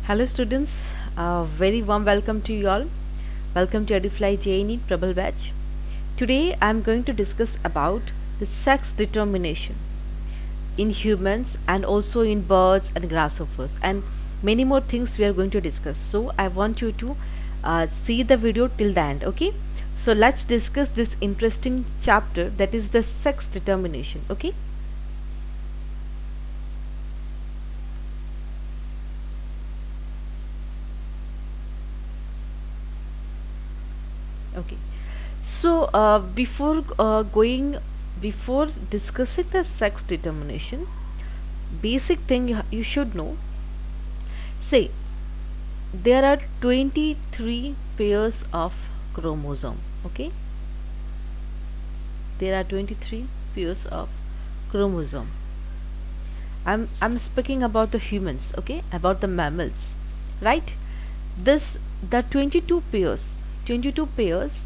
Hello students, very warm welcome to you all. Welcome to Edufly JNE Prabal batch. Today I am going to discuss about the sex determination in humans and also in birds and grasshoppers and many more things we are going to discuss. So I want you to see the video till the end, okay? So let's discuss this interesting chapter, that is the sex determination, okay? Okay. So before discussing the sex determination, basic thing you should know. Say there are 23 pairs of chromosome. Okay, there are 23 pairs of chromosome. I'm speaking about the humans. Okay, about the mammals, right? The 22 pairs,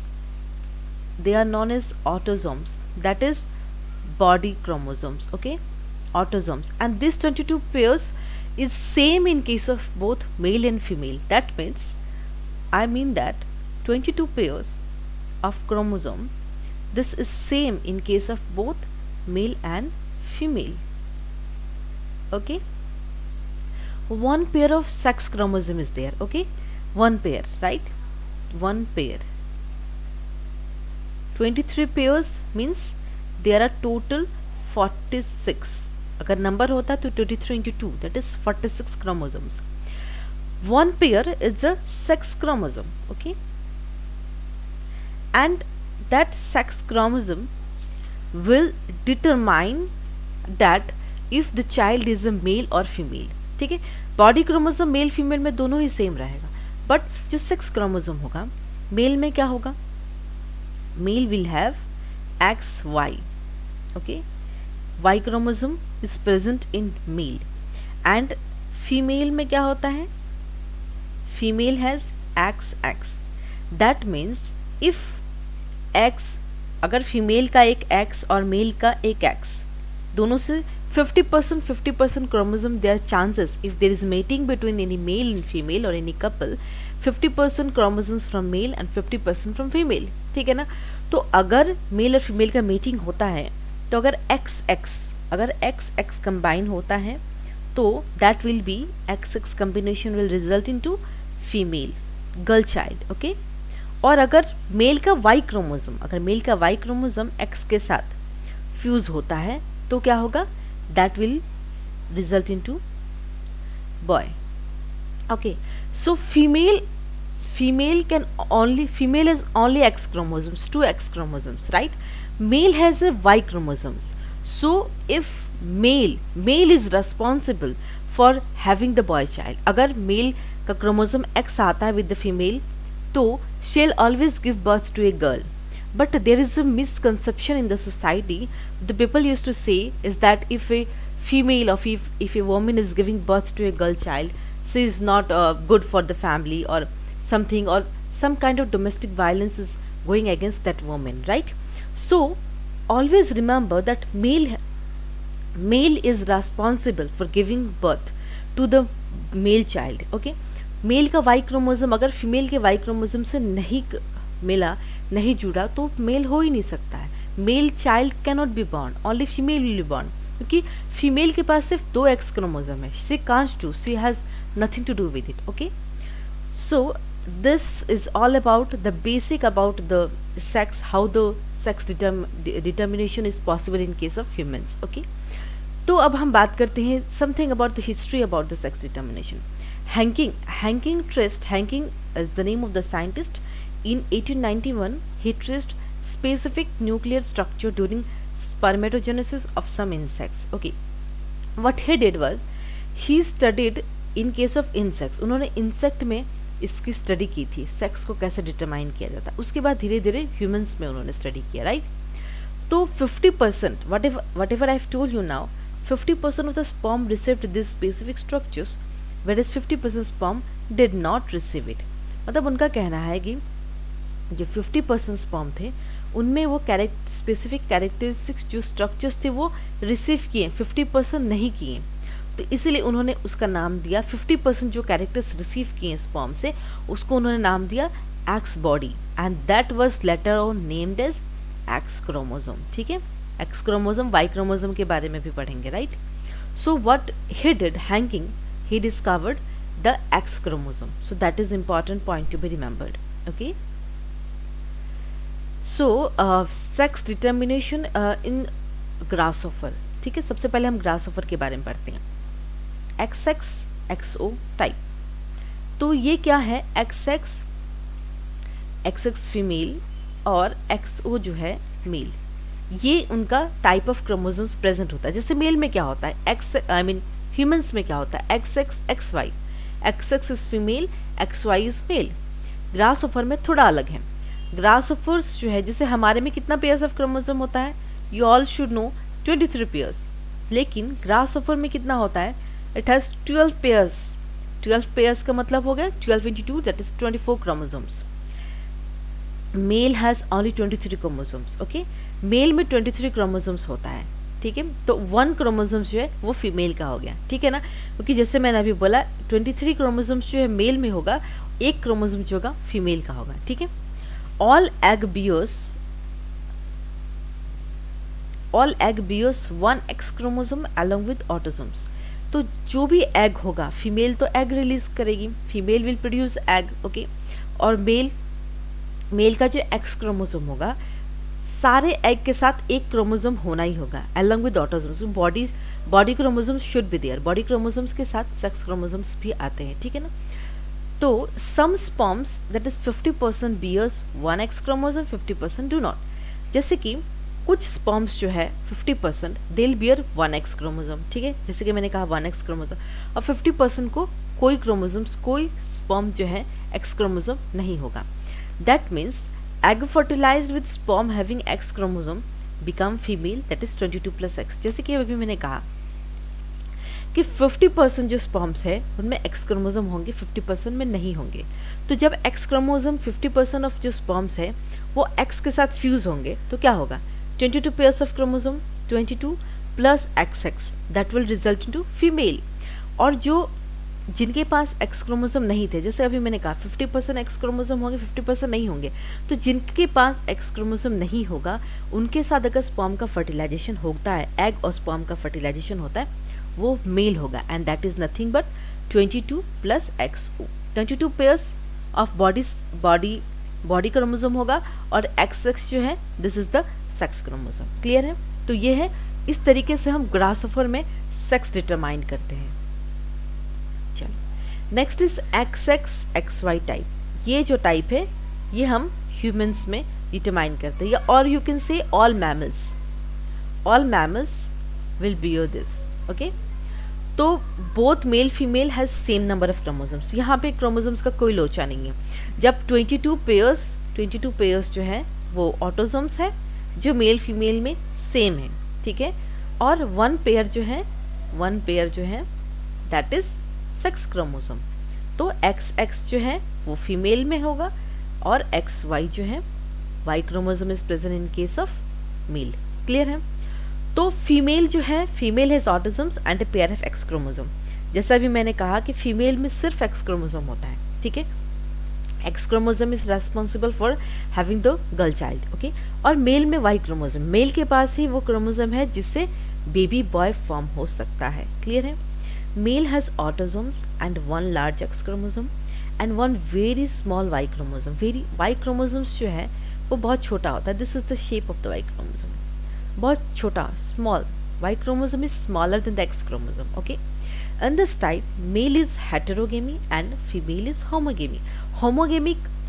they are known as autosomes, that is body chromosomes. Okay, autosomes, and this 22 pairs is same in case of both male and female. That means I mean that 22 pairs of chromosome, this is same in case of both male and female. Okay, one pair of sex chromosome is there. Okay, one pair, right? One pair. 23 pairs means there are total 46. अगर number होता तो 23 into 2, that is 46 chromosomes. One pair is a sex chromosome. Okay, and that sex chromosome will determine that if the child is a male or female. ठीक है, body chromosome male female में दोनों ही same रहेगा, but जो sex chromosome होगा mail में क्या होगा? Male will have XY. Okay, Y chromosome is present in male, and female में क्या होता है? Female has XX. That means if X, अगर फीमेल का एक X और मेल का एक X, दोनों से 50% chromosome, there are chances if there is mating between any male and female or any couple, 50% chromosomes from male and 50% from female. ठीक है ना? तो अगर मेल और फीमेल का मीटिंग होता है तो अगर XX कंबाइन होता है तो that will be XX combination will result into female girl child. Okay, और अगर मेल का Y क्रोमोसोम, अगर मेल का Y क्रोमोसोम X के साथ फ्यूज होता है तो क्या होगा? That will result into boy. Okay, so female is only X chromosomes, 2 X chromosomes, right? Male has a Y chromosomes. So if male is responsible for having the boy child. अगर male का chromosome X आता है with the female, तो she'll always give birth to a girl. But there is a misconception in the society. The people used to say is that if a female or if a woman is giving birth to a girl child, she is not good for the family, or something, or some kind of domestic violence is going against that woman, right? So always remember that male is responsible for giving birth to the male child. Okay, male का Y chromosome अगर female के Y chromosome से नहीं मिला, नहीं जुड़ा, तो mail हो ही नहीं सकता है. Male child can not be born, only female will be born, क्योंकि फीमेल के पास सिर्फ 2 X क्रोमोसोम है. She can't do, she has nothing to do with it. Okay, so this is all about the basic about the sex, how the sex determination is possible in case of humans. Okay, तो अब हम बात करते हैं something about the history about the sex determination. Hanking is the name of the scientist. In 1891 he traced specific nuclear structure during spermatogenesis of some insects. Okay, what he did was he studied in case of insects. उन्होंने insect में इसकी study की थी, sex को कैसे determine किया जाता है. उसके बाद धीरे धीरे ह्यूमंस में उन्होंने स्टडी किया, राइट? तो 50%, what ever I have told you now, 50% of the sperm received this specific structures, whereas 50% sperm did not receive it. मतलब उनका कहना है कि जो 50% स्पर्म थे उनमें वो स्पेसिफिक कैरेक्टरिस्टिक्स जो स्ट्रक्चर्स थे वो रिसीव किए, 50% नहीं किए. तो इसीलिए उन्होंने उसका नाम दिया, 50% जो कैरेक्टर्स रिसीव किए स्पर्म से उसको उन्होंने नाम दिया X body, and that was later on named as X chromosome. ठीक है, एक्स क्रोमोसोम, वाई क्रोमोसोम के बारे में भी पढ़ेंगे, right. So what he did hanging, he discovered the X chromosome. So that is important point to be remembered. Okay. So sex determination in grasshopper. ठीक है, सबसे पहले हम ग्रासहॉपर के बारे में पढ़ते हैं। XX XO type. तो ये क्या है, XX फीमेल और XO जो है मेल, ये उनका टाइप ऑफ क्रोमोसोम्स प्रेजेंट होता है। जैसे मेल में क्या होता है, ह्यूमंस में क्या होता है, XX XY, XX is female, XY is male. Grasshopper में थोड़ा अलग है। ग्रासहॉपर्स जो है, जैसे हमारे में कितना पेयर्स ऑफ क्रोमोसोम होता है, you all should know 23 pairs, लेकिन ग्रासहॉपर में कितना होता है, इट हैज 12 पेयर्स। 12 पेयर्स का मतलब हो गया 12 into 2 that is 24 chromosomes. Male has only 23 chromosomes. Okay, male में 23 क्रोमोसोम्स होता है। ठीक है, तो 1 क्रोमोसोम्स जो है वो फीमेल का हो गया। ठीक है ना, क्योंकि जैसे मैंने अभी बोला 23 क्रोमोसोम्स जो है मेल में होगा, 1 क्रोमोसोम जो होगा फीमेल का होगा। ठीक है, all egg bears 1 X chromosome along with autosomes. तो जो भी एग होगा, फीमेल तो एग रिलीज करेगी, female will produce egg. Okay, और मेल का जो एक्स क्रोमोसोम होगा, सारे एग के साथ 1 क्रोमोसोम होना ही होगा along with autosomes. Body chromosomes should be there. Body chromosomes के साथ सेक्स क्रोमोसोम्स भी आते हैं। ठीक है ना, तो some sperms that is 50% bears 1 X chromosome, 50% do not. जैसे कि कुछ स्पर्म्स जो है 50% they will bear 1 X chromosome. ठीक है, जैसे कि मैंने कहा 1 एक्स क्रोमोसोम, और 50% को कोई स्पर्म जो है एक्स क्रोमोसोम नहीं होगा। That means egg fertilized with sperm having X chromosome become female, that is 22 plus X। जैसे कि अभी मैंने कहा कि 50% जो स्पर्म्स है उनमें X क्रोमोसोम होंगे, 50% में नहीं होंगे। तो जब X क्रोमोसोम 50% ऑफ जो स्पर्म्स है वो X के साथ फ्यूज होंगे तो क्या होगा, 22 pairs of chromosome, 22 plus XX, that will result into female. और जो जिनके पास एक्स क्रोमोसोम नहीं थे, जैसे अभी मैंने कहा 50% एक्स क्रोमोसोम होंगे, 50% नहीं होंगे, तो जिनके पास एक्स क्रोमोसोम नहीं होगा उनके साथ अगर स्पर्म का फर्टिलाइजेशन होता है, एग और स्पर्म का फर्टिलाइजेशन होता है, वो मेल होगा, and that is nothing but 22 plus XO। 22 pairs of body chromosome होगा, और XX जो है this is the sex chromosome. Clear है, तो ये है, इस तरीके से हम ग्रासहॉपर में सेक्स डिटरमाइन करते हैं। Next is XX XY type. ये जो टाइप है ये हम ह्यूमंस में डिटरमाइन करते हैं, और you can say all mammals will bear this. Okay, तो both male female has same number of chromosomes. यहाँ पे क्रोमोसोम्स का कोई लोचा नहीं है। जब 22 पेयर्स जो है वो ऑटोसोम्स है जो मेल फीमेल में सेम है। ठीक है, और 1 पेयर जो है दैट इज सेक्स क्रोमोसोम। तो XX जो है वो फीमेल में होगा, और XY जो है Y chromosome is present in case of male. Clear है, तो फीमेल जो है, female has autosomes and a pair of X chromosome. जैसा भी मैंने कहा कि फीमेल में सिर्फ एक्स क्रोमोसोम होता है। ठीक है, x chromosome is responsible for having the girl child. Okay, और मेल में वाई क्रोमोसोम, मेल के पास ही वो क्रोमोसोम है जिससे बेबी बॉय फॉर्म हो सकता है। क्लियर है, male has autosomes and 1 large X chromosome and 1 very small Y chromosome. Y chromosomes जो है वो बहुत छोटा होता है। This is the shape of the Y chromosome, बहुत छोटा, small. Y chromosome is smaller than the X chromosome. Okay, in this type male is heterogamy and female is homogamy.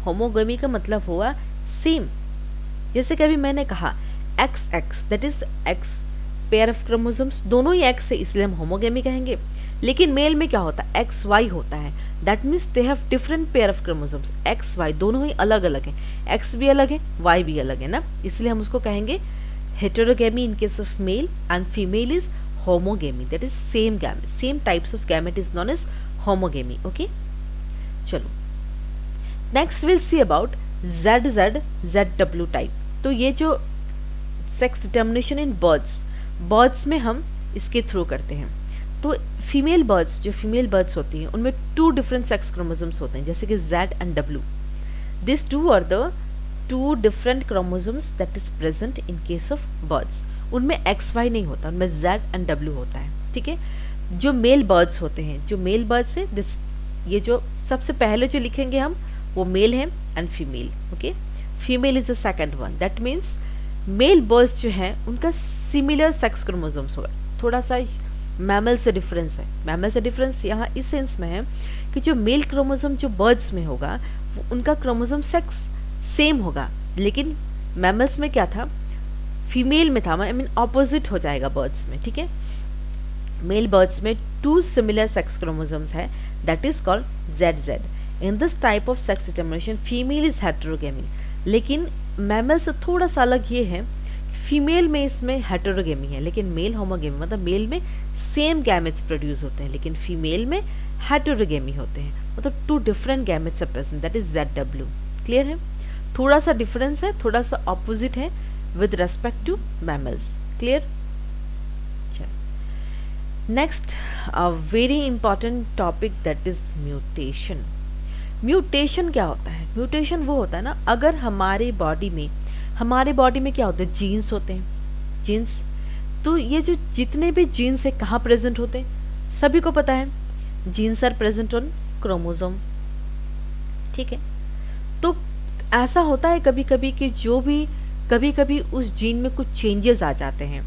Homogamy का मतलब हुआ सेम। जैसे कि अभी मैंने कहा XX that is x pair of chromosomes, दोनों ही एक्स है इसलिए हम होमोगेमी कहेंगे। लेकिन मेल में क्या होता है, XY होता है, that means they have different pair of chromosomes. XY दोनों ही अलग अलग हैं, X भी अलग है, Y भी अलग है ना, इसलिए हम उसको कहेंगे heterogamy in case of male, and female is homogamy, that is same gamete, same types of gamete is known as homogamy. Okay, चलो next will see about ZW type. तो ये जो सेक्स डिटर्मिनेशन इन बर्ड्स में हम इसके through करते हैं। तो जो फीमेल बर्ड्स होती हैं उनमें 2 डिफरेंट सेक्स क्रोमोसोम्स होते हैं, जैसे कि Z and W. This 2 are the 2 different chromosomes that is present in case of birds. उनमें XY नहीं होता, उनमें Z एंड W होता है. ठीक है. जो मेल बर्ड्स होते हैं, जो मेल बर्ड्स है, दिस ये जो सबसे पहले जो लिखेंगे हम वो मेल है and female. Okay. Female is the second one. That means male birds जो हैं उनका सिमिलर सेक्स क्रोमोसोम्स होगा. थोड़ा सा मैमल से डिफरेंस है. मैमल से डिफरेंस यहाँ इस सेंस में है कि जो मेल क्रोमोसोम जो बर्ड्स में होगा वो उनका क्रोमोसोम सेक्स सेम होगा, लेकिन मैमल्स में क्या था, फीमेल में था, आई मीन ऑपोजिट हो जाएगा बर्ड्स में. ठीक है. मेल बर्ड्स में 2 सिमिलर सेक्स क्रोमोसोम्स है, that is called ZZ. In this type of sex determination female is heterogamy. लेकिन मैमल से थोड़ा सा अलग ये है, फीमेल में इसमें हेटेरोगेमी है, लेकिन मेल होमोगेमी, मतलब मेल में सेम गैमेट्स प्रोड्यूस होते हैं, लेकिन फीमेल में हेटेरोगेमी होते हैं, मतलब 2 different gametes are present, that is ZW. Clear है. थोड़ा सा डिफरेंस है, थोड़ा सा ऑपोजिट है with respect to mammals. Clear. Next very important topic that is mutation. Mutation क्या होता है? म्यूटेशन वो होता है ना, अगर हमारे बॉडी में क्या होता है, जीन्स होते हैं. जीन्स, तो ये जो जितने भी जीन्स है कहाँ प्रेजेंट होते हैं, सभी को पता है. Genes are present on chromosome. ठीक है. तो ऐसा होता है कभी कभी कि जो भी कभी कभी उस जीन में कुछ चेंजेस आ जाते हैं,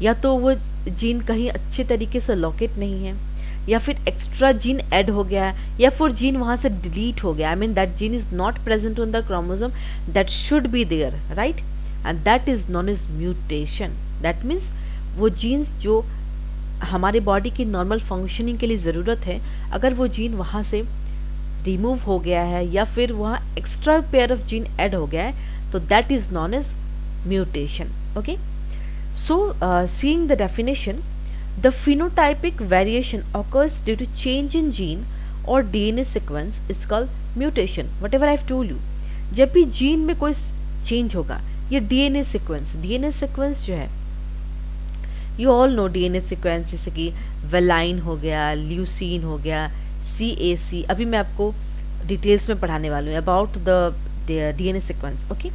या तो वो जीन कहीं अच्छे तरीके से लोकेट नहीं है, या फिर एक्स्ट्रा जीन ऐड हो गया, या फिर जीन वहाँ से डिलीट हो गया. I mean that gene is not present on the chromosome that should be there, right, and that is known as mutation. That means वो जीन्स जो हमारे बॉडी की नॉर्मल फंक्शनिंग के लिए ज़रूरत है, अगर वो जीन वहाँ से रिमूव हो गया है या फिर वहाँ extra pair of gene add हो गया है, तो that is known as mutation. Okay. So, seeing the definition, the phenotypic variation occurs due to change in gene or DNA sequence is called mutation. Whatever I have told you, जब भी gene में कोई change होगा, ये DNA sequence जो है, you all know DNA sequence, जैसे कि वेलाइन हो गया, ल्यूसीन हो गया, CAC. अभी मैं आपको डिटेल्स में पढ़ाने वाली हूँ about the DNA sequence. Okay.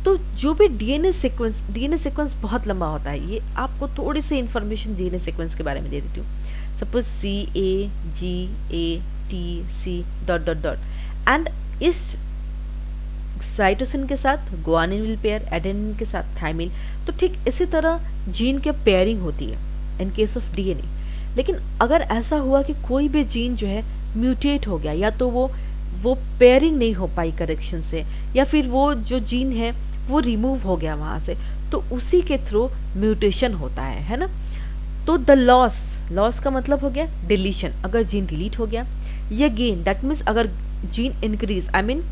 तो जो भी डीएनए सीक्वेंस बहुत लंबा होता है. ये आपको थोड़ी सी इंफॉर्मेशन डीएनए सीक्वेंस के बारे में दे देती हूँ. सपोज CAGATC ... एंड इस साइटोसिन के साथ गुआनिन विल पेयर, एडेनिन के साथ थाइमिन. तो ठीक इसी तरह जीन की पेयरिंग होती है इन केस ऑफ डीएनए. लेकिन अगर ऐसा हुआ कि कोई भी जीन जो है म्यूटेट हो गया, या तो वो पेयरिंग नहीं हो पाई करेक्शन से, या फिर वो जो जीन है वो रिमूव हो गया वहाँ से, तो उसी के थ्रू म्यूटेशन होता है ना. तो द लॉस का मतलब हो गया डिलीशन, अगर जीन डिलीट हो गया, या गेन, दैट मीन्स अगर gene increase, I mean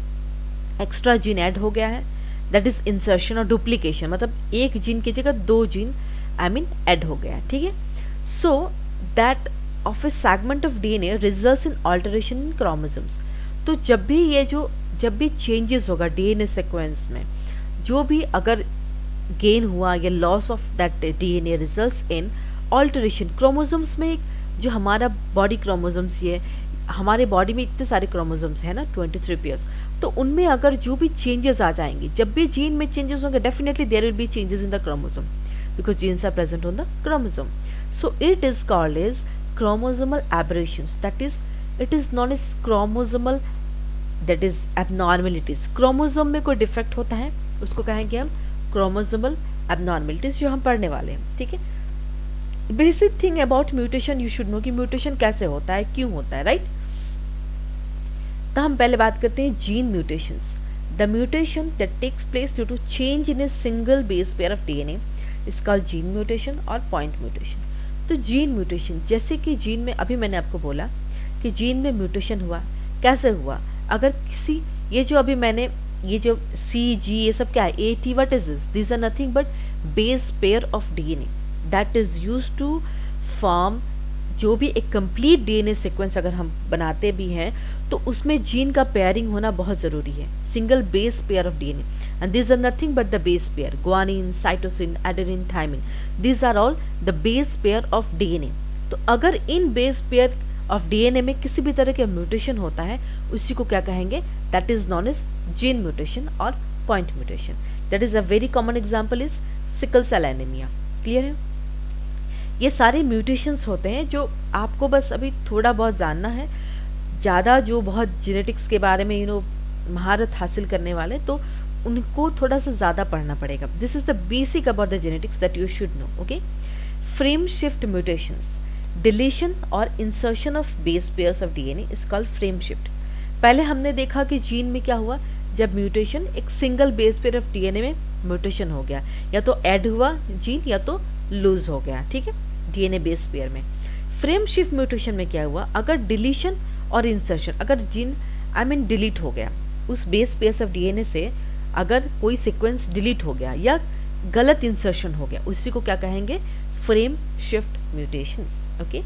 extra gene add हो गया है, दैट इज इंसर्शन. और डुप्लीकेशन मतलब एक जीन की जगह 2 जीन आई मीन ऐड हो गया. ठीक है. So that of A segment of DNA results in alteration in chromosomes. तो जब भी चेंजेस होगा डीएनए सीक्वेंस में, जो भी अगर गेन हुआ या loss of that DNA results in alteration chromosomes में. जो हमारा बॉडी क्रोमोसोम्स, ये हमारे बॉडी में इतने सारे क्रोमोसोम्स हैं ना, 23 पेयर्स. तो उनमें अगर जो भी चेंजेस आ जाएंगे, जब भी जीन में चेंजेस होंगे, definitely there will be changes in the chromosome, because genes are present on the chromosome. So it is called as chromosomal aberrations. That is it is known as chromosomal, that is abnormalities. Chromosome में कोई defect होता है, उसको कहेंगे हम chromosomal abnormalities, जो हम पढ़ने वाले हैं. ठीक है. Basic thing about mutation you should no कि म्यूटेशन कैसे होता है, क्यों होता है, राइट. तो हम पहले बात करते हैं gene mutations. The mutation that takes place due to change in a single base pair of DNA is called gene mutation और पॉइंट म्यूटेशन. तो जीन म्यूटेशन, जैसे कि जीन में अभी मैंने आपको बोला कि जीन में म्यूटेशन हुआ, कैसे हुआ, अगर किसी ये जो अभी मैंने ये जो CG ये सब क्या है, AT, what is this, these are nothing but base pair of DNA that is used to form जो भी एक कंप्लीट डीएनए सीक्वेंस अगर हम बनाते भी हैं तो उसमें जीन का पेयरिंग होना बहुत ज़रूरी है, single base pair of DNA. And these are nothing but the base pair, guanine, cytosine, adenine, thymine. These are all the base pair of DNA. तो अगर इन बेस पेयर ऑफ डीएनए में किसी भी तरह का म्यूटेशन होता है, उसी को क्या कहेंगे, that is known as gene mutation और point mutation. That is a very common example is sickle cell anaemia. Clear है? ये सारे म्यूटेशंस होते हैं जो आपको बस अभी थोड़ा बहुत जानना है. ज़्यादा जो बहुत जेनेटिक्स के बारे में महारत हासिल करने वाले, तो उनको थोड़ा सा ज़्यादा पढ़ना पड़ेगा. This is the basic about the genetics that you should know. Okay. Frame shift mutations, deletion और insertion of base pairs of DNA is called frame shift. पहले हमने देखा कि जीन में क्या हुआ, जब म्यूटेशन एक single base pair of DNA में म्यूटेशन हो गया, या तो ऐड हुआ जीन या तो लूज हो गया. ठीक है, डीएनए बेस पेयर में. फ्रेम शिफ्ट म्यूटेशन में क्या हुआ, अगर डिलीशन और इंसर्शन, अगर जीन डिलीट हो गया, उस बेस पेयर ऑफ डीएनए से अगर कोई सीक्वेंस डिलीट हो गया या गलत इंसर्शन हो गया, उसी को क्या कहेंगे, frame shift mutations. Okay.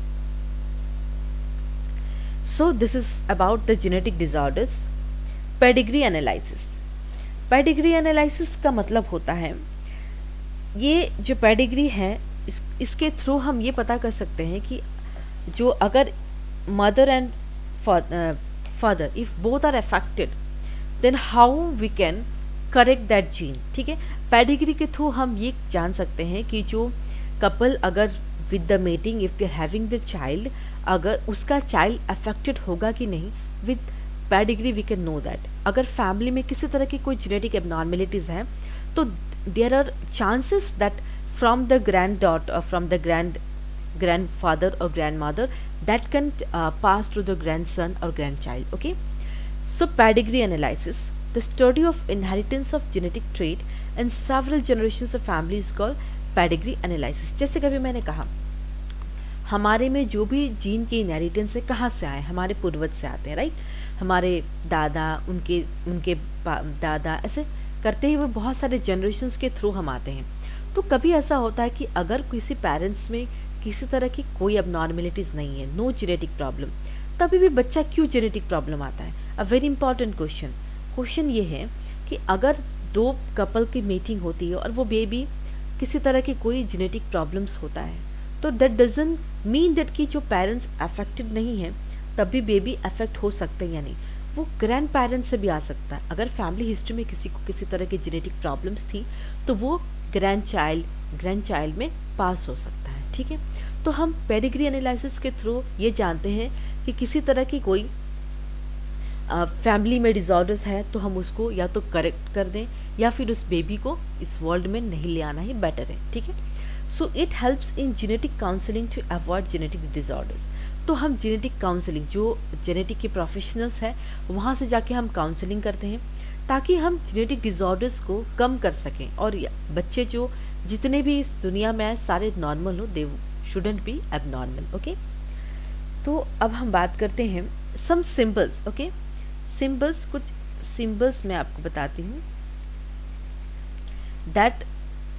So this is about the genetic disorders. Pedigree analysis. Pedigree analysis का मतलब होता है, ये जो पेडिग्री है इसके थ्रू हम ये पता कर सकते हैं कि जो अगर mother and father if both are affected, then how we can correct that gene. ठीक है, पेडिग्री के थ्रू हम ये जान सकते हैं कि जो कपल अगर with the mating if they are having the child, अगर उसका चाइल्ड अफेक्टेड होगा कि नहीं, with pedigree we can know that. अगर फैमिली में किसी तरह की कोई जेनेटिक एबनॉर्मेलिटीज हैं, तो there are chances that from the granddaughter, from the grandfather or grandmother, that can pass to the grandson or grandchild. Okay. So pedigree analysis, the study of inheritance of genetic trait and several generations of family is called pedigree analysis. जैसे कभी मैंने कहा, हमारे में जो भी gene की inheritance है कहाँ से आए, हमारे पूर्वज से आते हैं, राइट. हमारे दादा, उनके दादा, ऐसे करते हुए बहुत सारे जनरेशन्स के थ्रू हम आते हैं. तो कभी ऐसा होता है कि अगर किसी पेरेंट्स में किसी तरह की कोई अबनॉर्मेलिटीज़ नहीं है, नो जेनेटिक प्रॉब्लम, तभी भी बच्चा क्यों जेनेटिक प्रॉब्लम आता है. अ वेरी इंपॉर्टेंट क्वेश्चन ये है कि अगर दो कपल की मीटिंग होती है और वो बेबी किसी तरह की कोई जेनेटिक प्रॉब्लम्स होता है, तो दैट डजंट मीन दैट कि जो पेरेंट्स अफेक्टेड नहीं हैं तभी बेबी अफेक्ट हो सकते हैं या नहीं. वो ग्रैंड पेरेंट्स से भी आ सकता है. अगर फैमिली हिस्ट्री में किसी को किसी तरह की जेनेटिक प्रॉब्लम्स थी, तो वो ग्रैंड चाइल्ड में पास हो सकता है. ठीक है, तो हम पेडिग्री एनालिसिस के थ्रू ये जानते हैं कि किसी तरह की कोई फैमिली में डिसऑर्डर्स है, तो हम उसको या तो करेक्ट कर दें या फिर उस बेबी को इस वर्ल्ड में नहीं ले आना ही बेटर है. ठीक है. So it helps in genetic counselling to avoid genetic disorders. तो हम जेनेटिक काउंसलिंग, जो जेनेटिक के प्रोफेशनल्स हैं वहाँ से जाके हम काउंसलिंग करते हैं ताकि हम जेनेटिक डिसऑर्डर्स को कम कर सकें, और बच्चे जो जितने भी इस दुनिया में आए सारे नॉर्मल हो, they shouldn't be abnormal. Okay. तो अब हम बात करते हैं सम सिंबल्स. ओके, सिंबल्स, कुछ सिंबल्स मैं आपको बताती हूँ that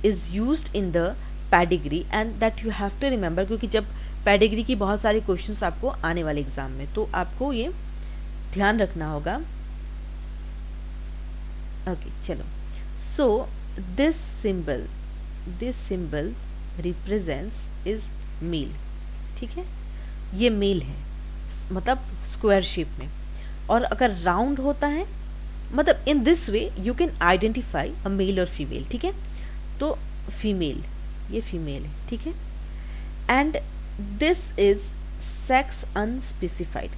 is used in the pedigree and that you have to remember, क्योंकि जब पेडिग्री की बहुत सारे क्वेश्चंस आपको आने वाले एग्जाम में, तो आपको ये ध्यान रखना होगा. ओके, चलो. So this symbol represents is male. ठीक है, ये मेल है, मतलब स्क्वायर शेप में. और अगर राउंड होता है, मतलब in this way you can identify a male और फीमेल. ठीक है, तो फीमेल, ये फीमेल है. ठीक है. And this is sex unspecified,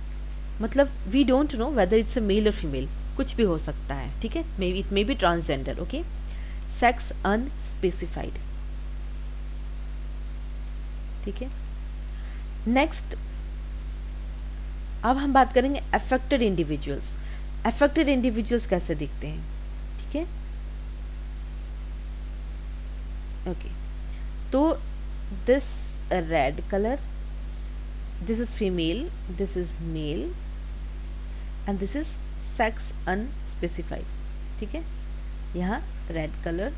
मतलब we don't know whether it's a male और फीमेल, कुछ भी हो सकता है. ठीक है, may be it may be transgender. Okay, sex unspecified. ठीक है. नेक्स्ट, अब हम बात करेंगे अफेक्टेड इंडिविजुअल्स. अफेक्टेड इंडिविजुअल्स कैसे दिखते हैं. ठीक है. ओके, तो this red colour, this is female, this is mail and this is sex unspecified. ठीक है, यहाँ रेड कलर.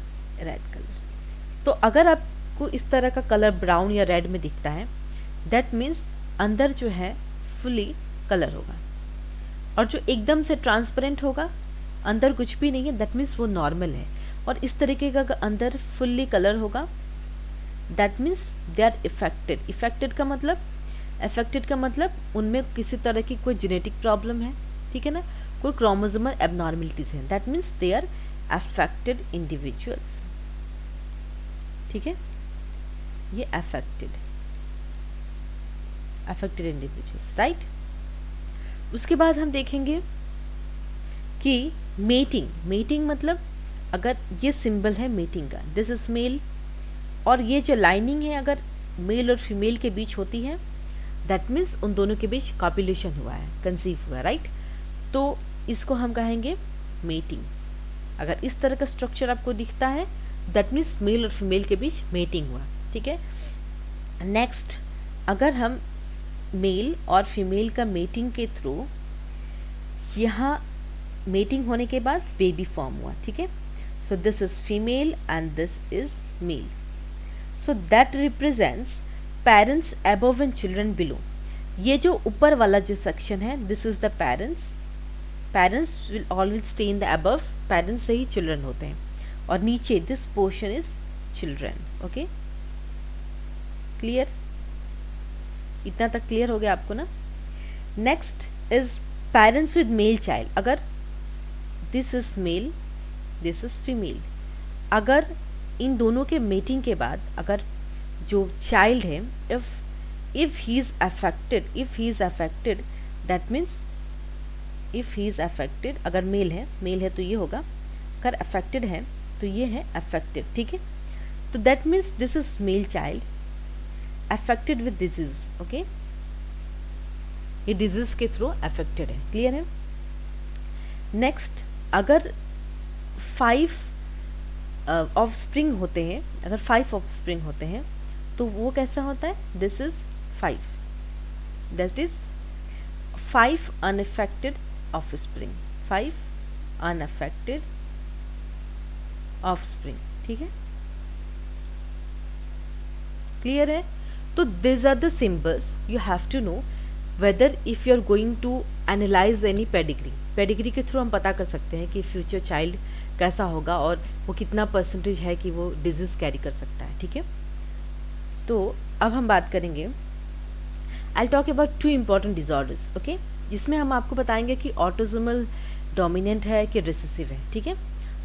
तो अगर आपको इस तरह का कलर ब्राउन या रेड में दिखता है, दैट मीन्स अंदर जो है फुली कलर होगा, और जो एकदम से ट्रांसपेरेंट होगा, अंदर कुछ भी नहीं है, दैट मीन्स वो नॉर्मल है. और इस तरीके का अंदर फुल्ली कलर होगा, that means they are effected. Effected का मतलब अफेक्टेड का मतलब उनमें किसी तरह की कोई जेनेटिक प्रॉब्लम है, ठीक है ना, कोई क्रोमोसोमल एबनॉर्मलिटीज हैं, that means they are affected individuals, ठीक है, ये अफेक्टेड इंडिविजुअल्स, राइट। उसके बाद हम देखेंगे कि मेटिंग मतलब अगर ये सिंबल है मेटिंग का, दिस इज मेल, और ये जो लाइनिंग है अगर मेल और फीमेल के बीच होती है, दैट मीन्स उन दोनों के बीच कॉपुलेशन हुआ है, कंसीव हुआ है, राइट। तो इसको हम कहेंगे मेटिंग। अगर इस तरह का स्ट्रक्चर आपको दिखता है, दैट मीन्स मेल और फीमेल के बीच मेटिंग हुआ, ठीक है। नेक्स्ट, अगर हम मेल और फीमेल का मेटिंग के थ्रू, यहाँ मेटिंग होने के बाद बेबी फॉर्म हुआ, ठीक है, so this is female and this is male, so that represents parents above and children below. ये जो ऊपर वाला जो सेक्शन है, this is the parents will always stay in the above, parents से ही चिल्ड्रन होते हैं, और नीचे this portion is children, okay, clear, इतना तक क्लियर हो गया आपको ना। Next is parents with male child, अगर this is male, this is female, अगर इन दोनों के मेटिंग के बाद अगर जो चाइल्ड है, if he is affected, that means if he is affected, अगर मेल है तो ये होगा, अगर अफेक्टेड है तो ये है अफेक्टेड, ठीक है। तो that means this is male child affected with disease, okay, ये डिजीज के थ्रू अफेक्टेड है, क्लियर है। नेक्स्ट, अगर 5 ऑफस्प्रिंग होते हैं, अगर 5 ऑफस्प्रिंग होते हैं तो वो कैसा होता है, this is 5, that is 5 unaffected offspring, 5 unaffected offspring, ठीक है, क्लियर है। तो this are the symbols you have to know whether if you are going to analyse any pedigree के थ्रू हम पता कर सकते हैं कि फ्यूचर चाइल्ड कैसा होगा और वो कितना परसेंटेज है कि वो डिजीज कैरी कर सकता है, ठीक है। तो अब हम बात करेंगे, I talk about 2 important disorders, okay, जिसमें हम आपको बताएंगे कि ऑटोसोमल डोमिनेंट है कि रिसेसिव है, ठीक है।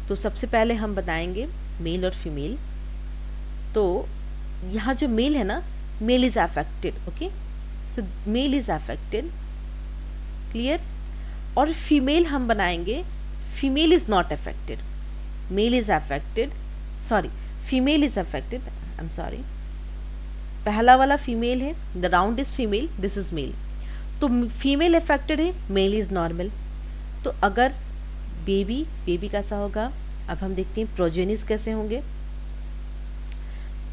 तो सबसे पहले हम बताएंगे मेल और फीमेल। तो यहाँ जो मेल है ना, male is affected, okay, so male is affected, clear, और फीमेल हम बनाएंगे female is not affected, male is affected, sorry female is affected, I am sorry, पहला वाला फीमेल है, the round is female, this is male, तो female affected है, male is normal. तो अगर बेबी कैसा होगा, अब हम देखते हैं प्रोजेनिस कैसे होंगे।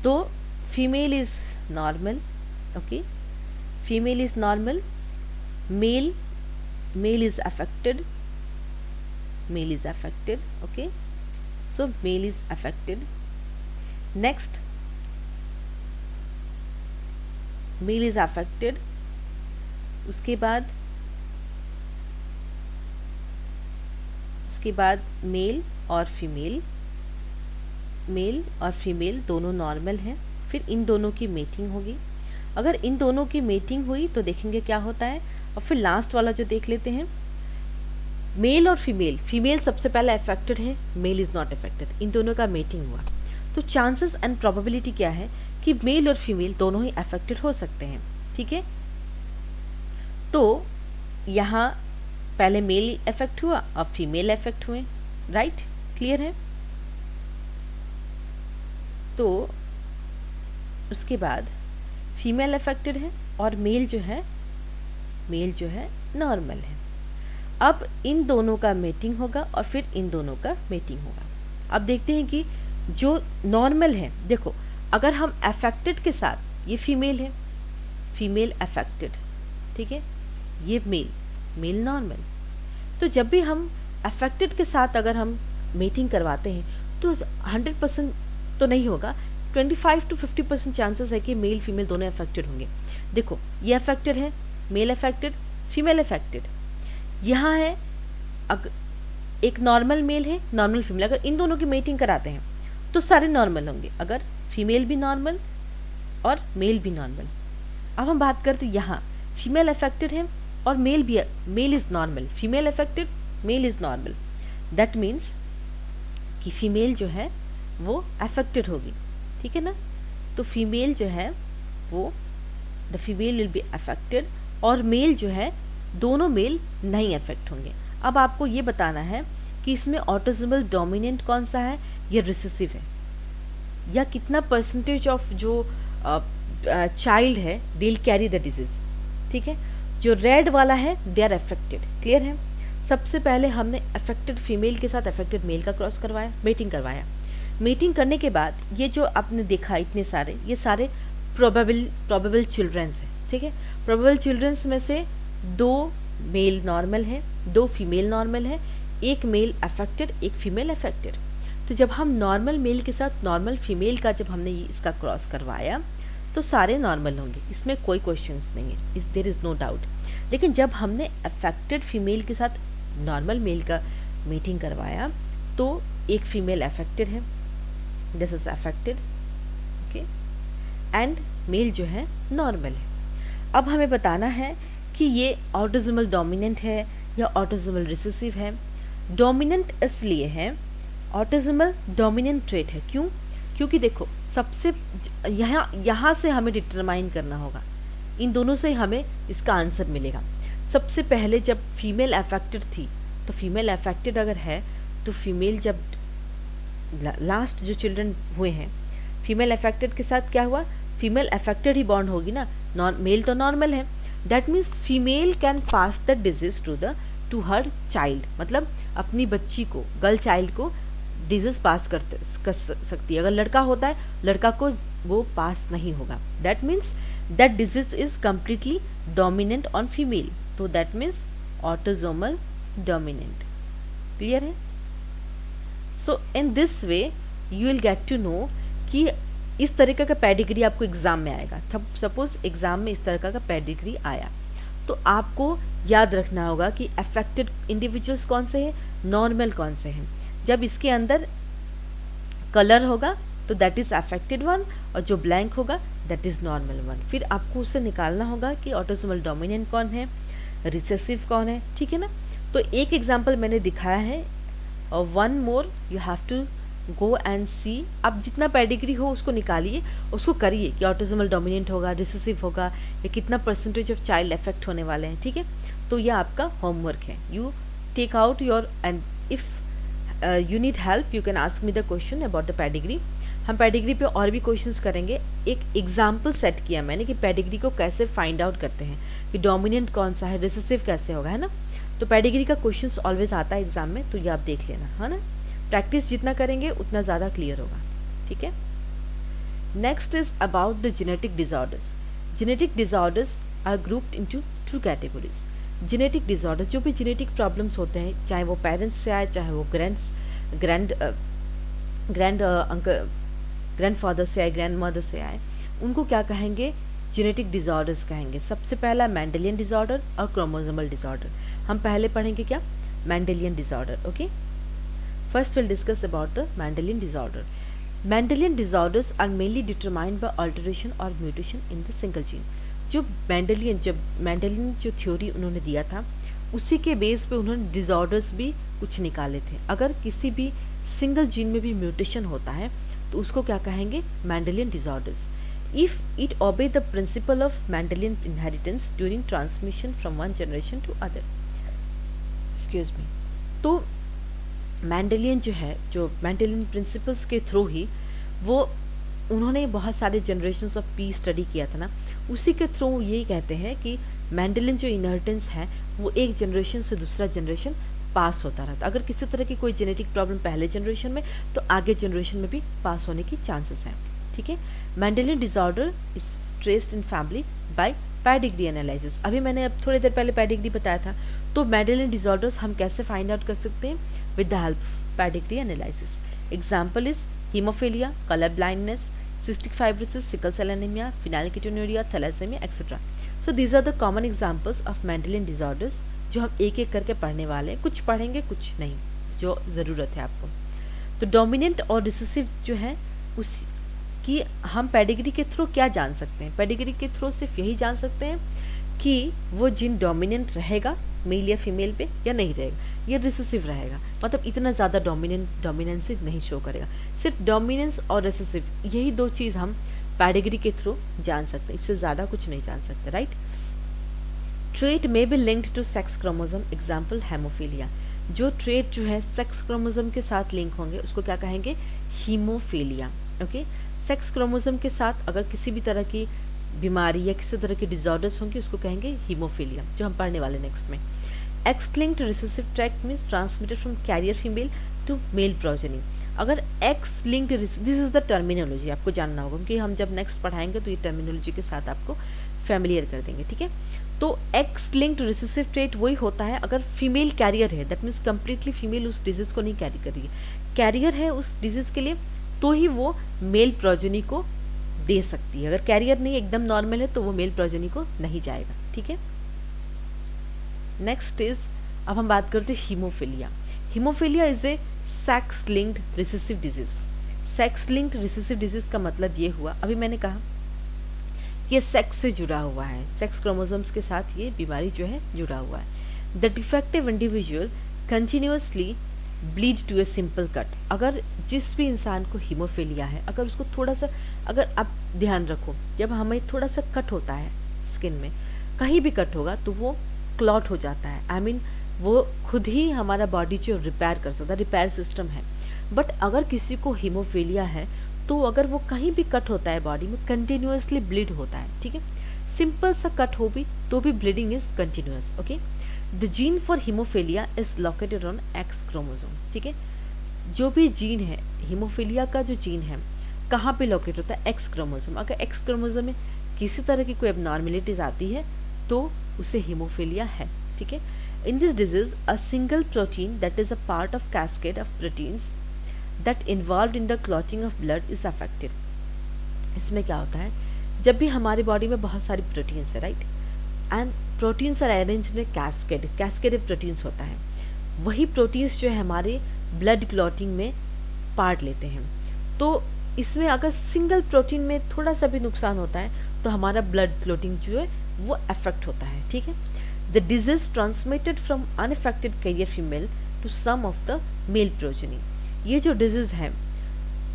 तो female is normal, okay, female is normal, male is affected, okay, so male is affected. Next, male is affected, उसके बाद मेल और फीमेल दोनों नॉर्मल हैं, फिर इन दोनों की मेटिंग होगी। अगर इन दोनों की मेटिंग हुई तो देखेंगे क्या होता है, और फिर लास्ट वाला जो देख लेते हैं, मेल और फीमेल सबसे पहले अफेक्टेड है, मेल इज नॉट अफेक्टेड, इन दोनों का मेटिंग हुआ तो चांसेस एंड प्रोबेबिलिटी क्या है कि मेल और फीमेल दोनों ही अफेक्टेड हो सकते हैं, ठीक है। तो यहाँ पहले मेल अफेक्ट हुआ, अब फीमेल अफेक्ट हुए, राइट, क्लियर है। तो उसके बाद फीमेल अफेक्टेड है और मेल जो है नॉर्मल है। अब इन दोनों का मेटिंग होगा और फिर इन दोनों का मेटिंग होगा। अब देखते हैं कि जो नॉर्मल है, देखो अगर हम अफेक्टेड के साथ, ये फीमेल है, फीमेल अफेक्टेड, ठीक है, ये मेल नॉर्मल, तो जब भी हम अफेक्टेड के साथ अगर हम मेटिंग करवाते हैं तो 100% तो नहीं होगा, 25 to 50% चांसेस है कि मेल फीमेल दोनों अफेक्टेड होंगे। देखो ये अफेक्टेड है, मेल अफेक्टेड, फीमेल अफेक्टेड, यहाँ है एक नॉर्मल मेल है, नॉर्मल फीमेल, अगर इन दोनों की मेटिंग कराते हैं तो सारे नॉर्मल होंगे, अगर फीमेल भी नॉर्मल और मेल भी नॉर्मल। अब हम बात करते यहाँ फीमेल अफेक्टेड है और मेल भी, male is normal, female affected, male is normal, that means कि फीमेल जो है वो अफेक्टेड होगी, ठीक है ना। तो फीमेल जो है वो, the female will be affected, और मेल जो है, दोनों मेल नहीं अफेक्ट होंगे। अब आपको ये बताना है कि इसमें ऑटोसोमल डोमिनेंट कौन सा है या रिसेसिव है, या कितना परसेंटेज ऑफ जो चाइल्ड है they will carry the disease, ठीक है। जो रेड वाला है दे आर अफेक्टेड, क्लियर है। सबसे पहले हमने अफेक्टेड फीमेल के साथ अफेक्टेड मेल का क्रॉस करवाया, मेटिंग करवाया। मेटिंग करने के बाद ये जो आपने देखा इतने सारे, ये सारे प्रोबेबल चिल्ड्रंस हैं, ठीक है। प्रोबेबल चिल्ड्रंस में से 2 मेल नॉर्मल है, 2 फीमेल नॉर्मल है, 1 मेल अफेक्टेड, 1 फीमेल अफेक्टेड। तो जब हम नॉर्मल मेल के साथ नॉर्मल फीमेल का जब हमने इसका क्रॉस करवाया तो सारे नॉर्मल होंगे, इसमें कोई क्वेश्चंस नहीं है, देयर इज़ नो डाउट। लेकिन जब हमने अफेक्टेड फीमेल के साथ नॉर्मल मेल का मीटिंग करवाया तो 1 फीमेल अफेक्टेड है, this is affected, okay, and male जो है नॉर्मल है। अब हमें बताना है कि ये ऑटोसोमल डोमिनेंट है या ऑटोसोमल रिसेसिव है। डोमिनेंट इसलिए है, ऑटोसोमल डोमिनेंट ट्रेट है, क्यों? क्योंकि देखो सबसे यहाँ से हमें डिटरमाइन करना होगा, इन दोनों से हमें इसका आंसर मिलेगा। सबसे पहले जब फीमेल अफेक्टेड थी, तो फीमेल अफेक्टेड अगर है तो फीमेल जब लास्ट जो चिल्ड्रन हुए हैं फीमेल अफेक्टेड के साथ क्या हुआ, फीमेल अफेक्टेड ही बॉन्ड होगी ना, मेल तो नॉर्मल है, that means female can pass the disease to her child, मतलब अपनी बच्ची को, गर्ल चाइल्ड को डिजीज पास कर सकती है। अगर लड़का होता है लड़का को वो पास नहीं होगा, that means that disease is completely dominant on female, तो that means autosomal dominant, clear है। So in this way you will get to know कि इस तरीके का पेडिग्री आपको एग्जाम में आएगा। सपोज एग्जाम में इस तरह का पेडिग्री आया तो आपको याद रखना होगा कि अफेक्टेड इंडिविजुअल्स कौन से हैं, नॉर्मल कौन से हैं। जब इसके अंदर कलर होगा तो दैट इज अफेक्टेड वन, और जो ब्लैंक होगा दैट इज नॉर्मल वन। फिर आपको उससे निकालना होगा कि ऑटोसोमल डोमिनेंट कौन है, रिसेसिव कौन है, ठीक है ना। तो एक एग्जाम्पल मैंने दिखाया है, और one more you have to go and see. आप जितना पेडिग्री हो उसको निकालिए, उसको करिए कि ऑटोसोमल डोमिनेंट होगा, रिसेसिव होगा, या कितना परसेंटेज ऑफ चाइल्ड अफेक्ट होने वाले हैं, ठीक है। तो यह आपका होमवर्क है, you take out your, and if you need help you can ask me the question about the pedigree. हम पेडिग्री पे और भी क्वेश्चंस करेंगे। एक एग्जाम्पल सेट किया मैंने कि पेडिग्री को कैसे फाइंड आउट करते हैं, कि डोमिनेंट कौन सा है, रिसेसिव कैसे होगा, है ना। तो पेडिग्री का क्वेश्चंस ऑलवेज आता है एग्जाम में, तो ये आप देख लेना, है ना। प्रैक्टिस जितना करेंगे उतना ज़्यादा क्लियर होगा, ठीक है। Next is about the genetic disorders. Genetic disorders are grouped into 2 categories. Genetic disorder, जो भी जेनेटिक प्रॉब्लम्स होते हैं, चाहे वो पेरेंट्स से आए, चाहे वो ग्रैंडफादर से आए, ग्रैंड मदर से आए, उनको क्या कहेंगे, जेनेटिक डिजॉर्डर्स कहेंगे। सबसे पहला मेंडेलियन डिजॉर्डर और क्रोमोसोमल डिजॉर्डर। हम पहले पढ़ेंगे क्या, Mendelian disorder, okay. First will discuss about the Mendelian disorder. Mendelian disorders are mainly determined by alteration और mutation in the single gene. जब मेंडेलियन जो थ्योरी उन्होंने दिया था उसी के बेस पे उन्होंने डिजॉर्डर्स भी कुछ निकाले थे। अगर किसी भी सिंगल जीन में भी म्यूटेशन होता है तो उसको क्या कहेंगे, Mendelian disorders. If it obey the principle of Mendelian inheritance during transmission from one generation to other, excuse me. तो मेंडेलियन जो है, जो मेंडेलियन प्रिंसिपल्स के थ्रू ही वो उन्होंने बहुत सारे जनरेशन्स ऑफ पी स्टडी किया था ना, उसी के थ्रू यही कहते हैं कि मेंडेलियन जो इनहेरिटेंस है वो एक जनरेशन से दूसरा जनरेशन पास होता रहता। अगर किसी तरह की कोई जेनेटिक प्रॉब्लम पहले जनरेशन में तो आगे जनरेशन में भी पास होने की चांसेस हैं, ठीक है। Mendelian disorder is traced in family by pedigree analysis. अभी मैंने अब थोड़ी देर पहले पेडिग्री बताया था, तो मेंडेलियन डिजॉर्डर्स हम कैसे फाइंड आउट कर सकते हैं, with the help of pedigree analysis. Example is haemophilia, colour blindness, cystic fibrosis, sickle cell anemia, phenylketonuria, thalassemia, etc. So these are the common examples of Mendelian disorders जो हम एक एक करके पढ़ने वाले हैं। कुछ पढ़ेंगे कुछ नहीं, जो ज़रूरत है आपको। तो डोमिनेंट और रिसेसिव जो है कि हम पेडिग्री के थ्रू क्या जान सकते हैं। पेडिग्री के थ्रू सिर्फ यही जान सकते हैं कि वो जीन डोमिनेंट रहेगा मेल या फीमेल पे या नहीं रहेगा, ये रिसेसिव रहेगा, मतलब इतना ज़्यादा डोमिनेंसी नहीं शो करेगा। सिर्फ डोमिनेंस और रिसेसिव, यही दो चीज़ हम पेडिग्री के थ्रू जान सकते हैं, इससे ज़्यादा कुछ नहीं जान सकते, right. Trait may be linked to sex chromosome, example haemophilia. जो ट्रेट जो है सेक्स क्रोमोसोम के साथ लिंक होंगे उसको क्या कहेंगे, हीमोफीलिया। ओके, सेक्स क्रोमोसोम के साथ अगर किसी भी तरह की बीमारी या किसी तरह की डिजॉर्डर्स होंगे उसको कहेंगे हीमोफीलिया, जो हम पढ़ने वाले नेक्स्ट में। X linked recessive trait means transmitted from carrier female to male progeny. अगर X linked, this is the terminology, आपको जानना होगा क्योंकि हम जब नेक्स्ट पढ़ाएंगे तो ये टर्मिनोलॉजी के साथ आपको फैमिलियर कर देंगे, ठीक है। तो एक्स लिंक्ड रिसेसिव ट्रेट वही होता है अगर फीमेल कैरियर है, दैट मीन्स कंप्लीटली फीमेल उस डिजीज को नहीं कैरी कर रही है, कैरियर है उस डिजीज के लिए, तो ही वो मेल प्रोजेनी को दे सकती है। अगर कैरियर नहीं एकदम नॉर्मल है तो वो मेल प्रोजेनी को नहीं जाएगा, ठीक है। नेक्स्ट इज, अब हम बात करते हैं haemophilia. Haemophilia is a sex linked recessive disease. Sex linked recessive disease का मतलब ये हुआ, अभी मैंने कहा ये सेक्स से जुड़ा हुआ है, सेक्स क्रोमोसोम्स के साथ ये बीमारी जो है जुड़ा हुआ है। The defective individual continuously bleed to a simple cut. अगर जिस भी इंसान को हीमोफीलिया है, अगर उसको थोड़ा सा, अगर आप ध्यान रखो, जब हमें थोड़ा सा कट होता है स्किन में, कहीं भी कट होगा तो वो क्लॉट हो जाता है, आई मीन वो खुद ही हमारा बॉडी जो रिपेयर कर सकता है, रिपेयर सिस्टम है। बट अगर किसी को हीमोफीलिया है तो अगर वो कहीं भी कट होता है बॉडी में, कंटिन्यूसली ब्लीड होता है, ठीक है। सिंपल सा कट हो भी तो भी bleeding is continuous, okay. The gene for haemophilia is located on x chromosome, ठीक है। जो भी जीन है, हीमोफीलिया का जो जीन है कहाँ पे लोकेट होता है, एक्स क्रोमोसोम। अगर एक्स क्रोमोसोम में किसी तरह की कोई एबनॉर्मेलिटीज आती है तो उसे हीमोफीलिया है, ठीक है। In this disease a single protein that is a part of cascade of proteins that involve in the clotting of blood is affected. इसमें क्या होता है, जब भी हमारी बॉडी में बहुत सारी प्रोटीन्स है, right, and proteins are arranged in cascade of proteins होता है, वही प्रोटीन्स जो है हमारे ब्लड क्लॉटिंग में पार्ट लेते हैं। तो इसमें अगर सिंगल प्रोटीन में थोड़ा सा भी नुकसान होता है तो हमारा ब्लड क्लॉटिंग जो है वो अफेक्ट होता है, ठीक है। The disease transmitted from unaffected carrier female to some of the male progeny. ये जो डिजीज है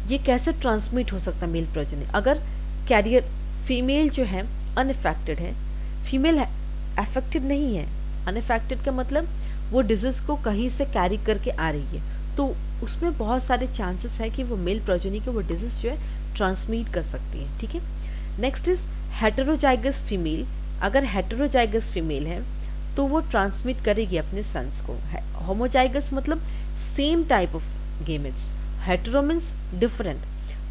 ये कैसे ट्रांसमिट हो सकता है मेल प्रोजेनी, अगर कैरियर फीमेल जो है अनअफेक्टेड है, फीमेल अफेक्टेड नहीं है, अनअफेक्टेड का मतलब वो डिजीज को कहीं से कैरी करके आ रही है, तो उसमें बहुत सारे चांसेस है कि वो मेल प्रोजेनी को वो डिजीज जो है ट्रांसमिट कर सकती है, ठीक है। Next is heterozygous female. अगर हेटेरोजाइगस फीमेल है तो वो ट्रांसमिट करेगी अपने सन्स को। होमोजाइगस मतलब same type of gametes, hetero means different.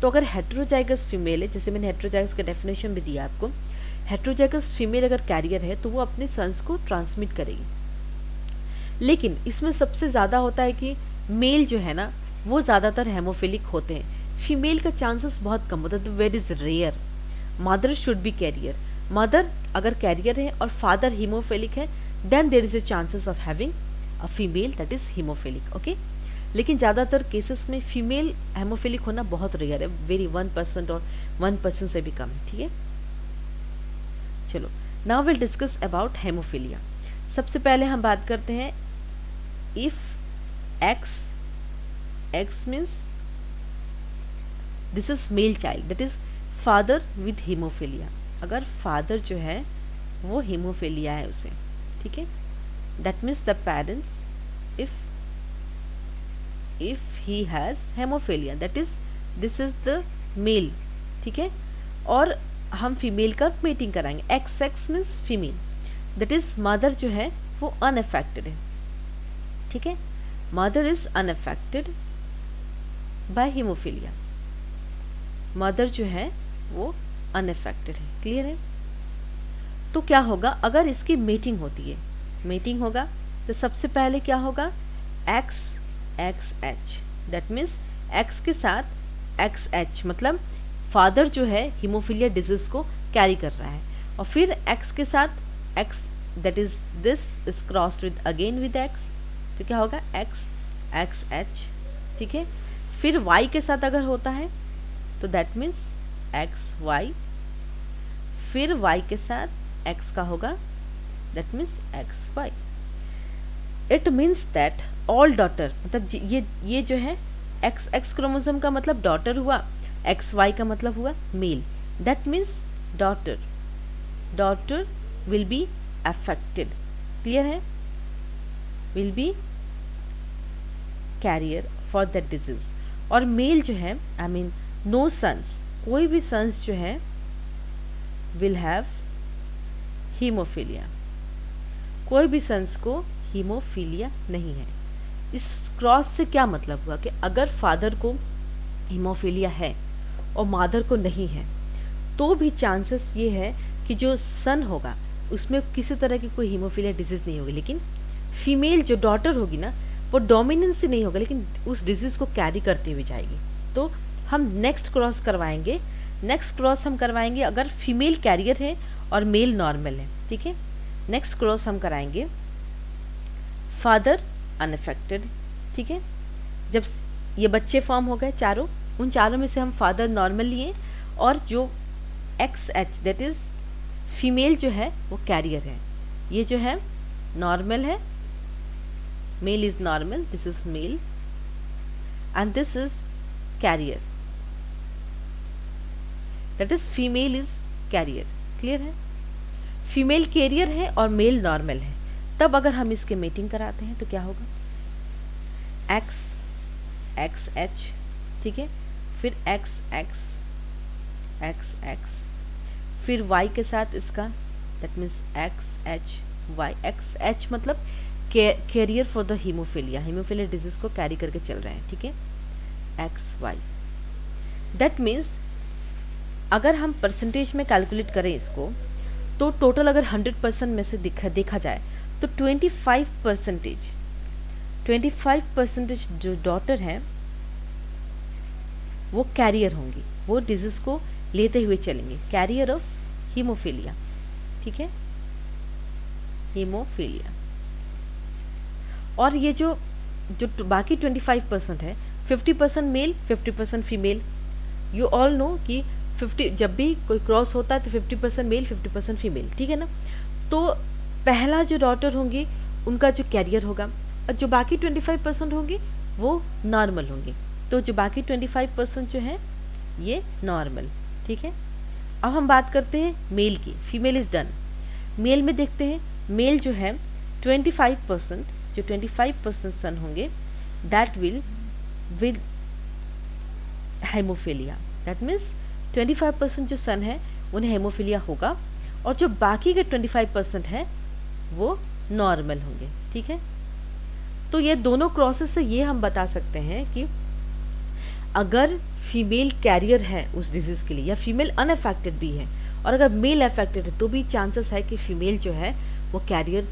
तो अगर हेटेरोजाइगस फीमेल है, जैसे मैंने हेटेरोजाइगस का डेफिनेशन भी दिया आपको, हेटेरोजाइगस फीमेल अगर कैरियर है तो वो अपने सन्स को ट्रांसमिट करेगी। लेकिन इसमें सबसे ज़्यादा होता है कि मेल जो है ना वो ज़्यादातर हेमोफिलिक होते हैं, फीमेल का चांसेस बहुत कम होता है, तो where is rare. Mother should be carrier, mother अगर कैरियर है और फादर हीमोफिलिक है then there is a chances of having a female that is haemophilic, okay. लेकिन ज़्यादातर केसेस में फीमेल हेमोफिलिक होना बहुत रेयर है, वेरी 1% और 1% से भी कम है, ठीक है। चलो now will discuss about haemophilia. सबसे पहले हम बात करते हैं if x means this is male child that is father with haemophilia. अगर फादर जो है वो हीमोफिलिया है उसे, ठीक है, that means the parents if he has hemophilia that is this is the male, ठीक है। और हम फीमेल का मेटिंग कराएंगे, x means female, that is mother जो है वो अनअफेक्टेड है, ठीक है। Mother is unaffected bye haemophilia, mother जो है वो अनअफेक्टेड है, क्लियर है। तो क्या होगा अगर इसकी मेटिंग होती है, मेटिंग होगा तो सबसे पहले क्या होगा, x H, that means x के साथ एक्स एच, मतलब फादर जो है हीमोफिलिया डिजीज को कैरी कर रहा है, और फिर एक्स के साथ x that is this is crossed with again with x, तो क्या होगा एक्स एच, ठीक है। फिर वाई के साथ अगर होता है तो दैट मीन्स एक्स वाई, फिर वाई के साथ एक्स का होगा, that means X Y. It means that all daughter, मतलब ये जो है एक्स एक्स क्रोमोसोम का मतलब डॉटर हुआ, एक्स वाई का मतलब हुआ male, that means daughter will be affected, clear है, will be carrier for that disease. और मेल जो है, आई मीन नो सन्स, कोई भी सन्स जो है विल हैव हीमोफीलिया, कोई भी सन्स को हीमोफीलिया नहीं है। इस क्रॉस से क्या मतलब हुआ कि अगर फादर को हीमोफीलिया है और मदर को नहीं है, तो भी चांसेस ये है कि जो सन होगा उसमें किसी तरह की कोई हीमोफीलिया डिजीज़ नहीं होगी, लेकिन फीमेल जो डॉटर होगी ना, वो डोमिनेंस से नहीं होगा, लेकिन उस डिजीज़ को कैरी करती हुई जाएगी। तो हम नेक्स्ट क्रॉस करवाएंगे, नेक्स्ट क्रॉस हम करवाएंगे अगर फीमेल कैरियर है और मेल नॉर्मल है, ठीक है। नेक्स्ट क्रॉस हम कराएंगे फादर अनअफेक्टेड, ठीक है। जब ये बच्चे फॉर्म हो गए चारों, उन चारों में से हम फादर नॉर्मल लिए, और जो x H that is female जो है वो कैरियर है, ये जो है नॉर्मल है, male is normal, this is male and this is carrier, that is female is carrier, clear है। फीमेल कैरियर है और मेल नॉर्मल है, तब अगर हम इसके मेटिंग कराते हैं तो क्या होगा, एक्स एक्स एच, ठीक है, फिर एक्स एक्स एक्स एक्स, फिर वाई के साथ इसका, that means X H Y, X H मतलब carrier for the haemophilia, haemophilia disease को कैरी करके चल रहे हैं, ठीक है, एक्स वाई। दैट मीन्स अगर हम परसेंटेज में कैलकुलेट करें इसको, तो टोटल अगर 100% में से देखा जाए तो 25% जो डॉटर हैं वो कैरियर होंगी, वो डिजीज को लेते हुए चलेंगे, कैरियर ऑफ हीमोफीलिया, ठीक है, हीमोफीलिया। और ये जो बाकी 25% है, 50% male 50% female. You all know कि 50 जब भी कोई क्रॉस होता है तो 50% मेल 50% फीमेल, ठीक है ना। तो पहला जो डॉटर होंगी उनका जो कैरियर होगा, और जो बाकी 25% होंगी वो नॉर्मल होंगी। तो जो बाकी 25% जो है ये नॉर्मल, ठीक है। अब हम बात करते हैं मेल की, फीमेल इज डन। मेल में देखते हैं, मेल जो है 25%, जो 25% सन होंगे that will with haemophilia, that means 25% जो सन है उन्हें हेमोफीलिया होगा, और जो बाकी के 25% है वो नॉर्मल होंगे, ठीक है। तो ये दोनों क्रॉसेस से ये हम बता सकते हैं कि अगर फीमेल कैरियर है उस डिजीज़ के लिए, या फीमेल अनअफेक्टेड भी है, और अगर मेल अफेक्टेड है, तो भी चांसेस है कि फीमेल जो है वो कैरियर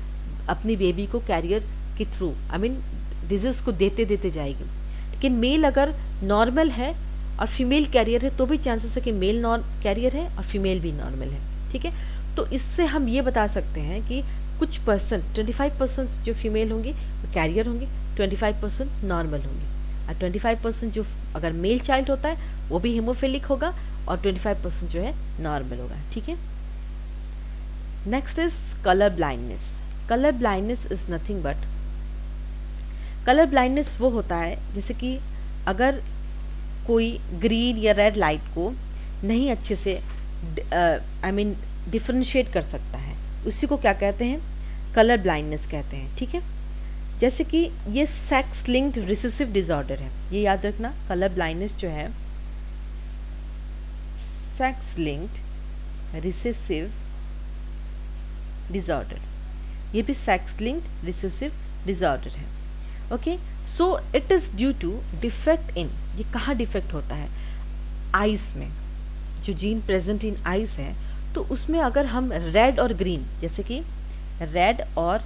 अपनी बेबी को कैरियर के थ्रू, आई मीन डिजीज़ को देते जाएगी। लेकिन मेल अगर नॉर्मल है और फीमेल कैरियर है, तो भी चांसेस है कि मेल कैरियर है और फीमेल भी नॉर्मल है, ठीक है। तो इससे हम ये बता सकते हैं कि कुछ परसेंट 25% जो फीमेल होंगी वो कैरियर होंगी, 25% नॉर्मल होंगी, और 25% जो अगर मेल चाइल्ड होता है वो भी हीमोफिलिक होगा, और 25% जो है नॉर्मल होगा, ठीक है। Next is colour blindness. Colour blindness is nothing but, colour blindness वो होता है जैसे कि अगर कोई ग्रीन या रेड लाइट को नहीं अच्छे से आई मीन डिफरेंशिएट कर सकता है, उसी को क्या कहते हैं, कलर ब्लाइंडनेस कहते हैं, ठीक है। जैसे कि ये सेक्स लिंक्ड रिसेसिव डिसऑर्डर है, ये याद रखना, कलर ब्लाइंडनेस जो है सेक्स लिंक्ड रिसेसिव डिसऑर्डर, ये भी सेक्स लिंक्ड रिसेसिव डिसऑर्डर है, okay. So it is due to defect in, ये कहाँ डिफेक्ट होता है, आइज़ में, जो जीन प्रेजेंट इन आइज़ है, तो उसमें अगर हम रेड और ग्रीन, जैसे कि रेड और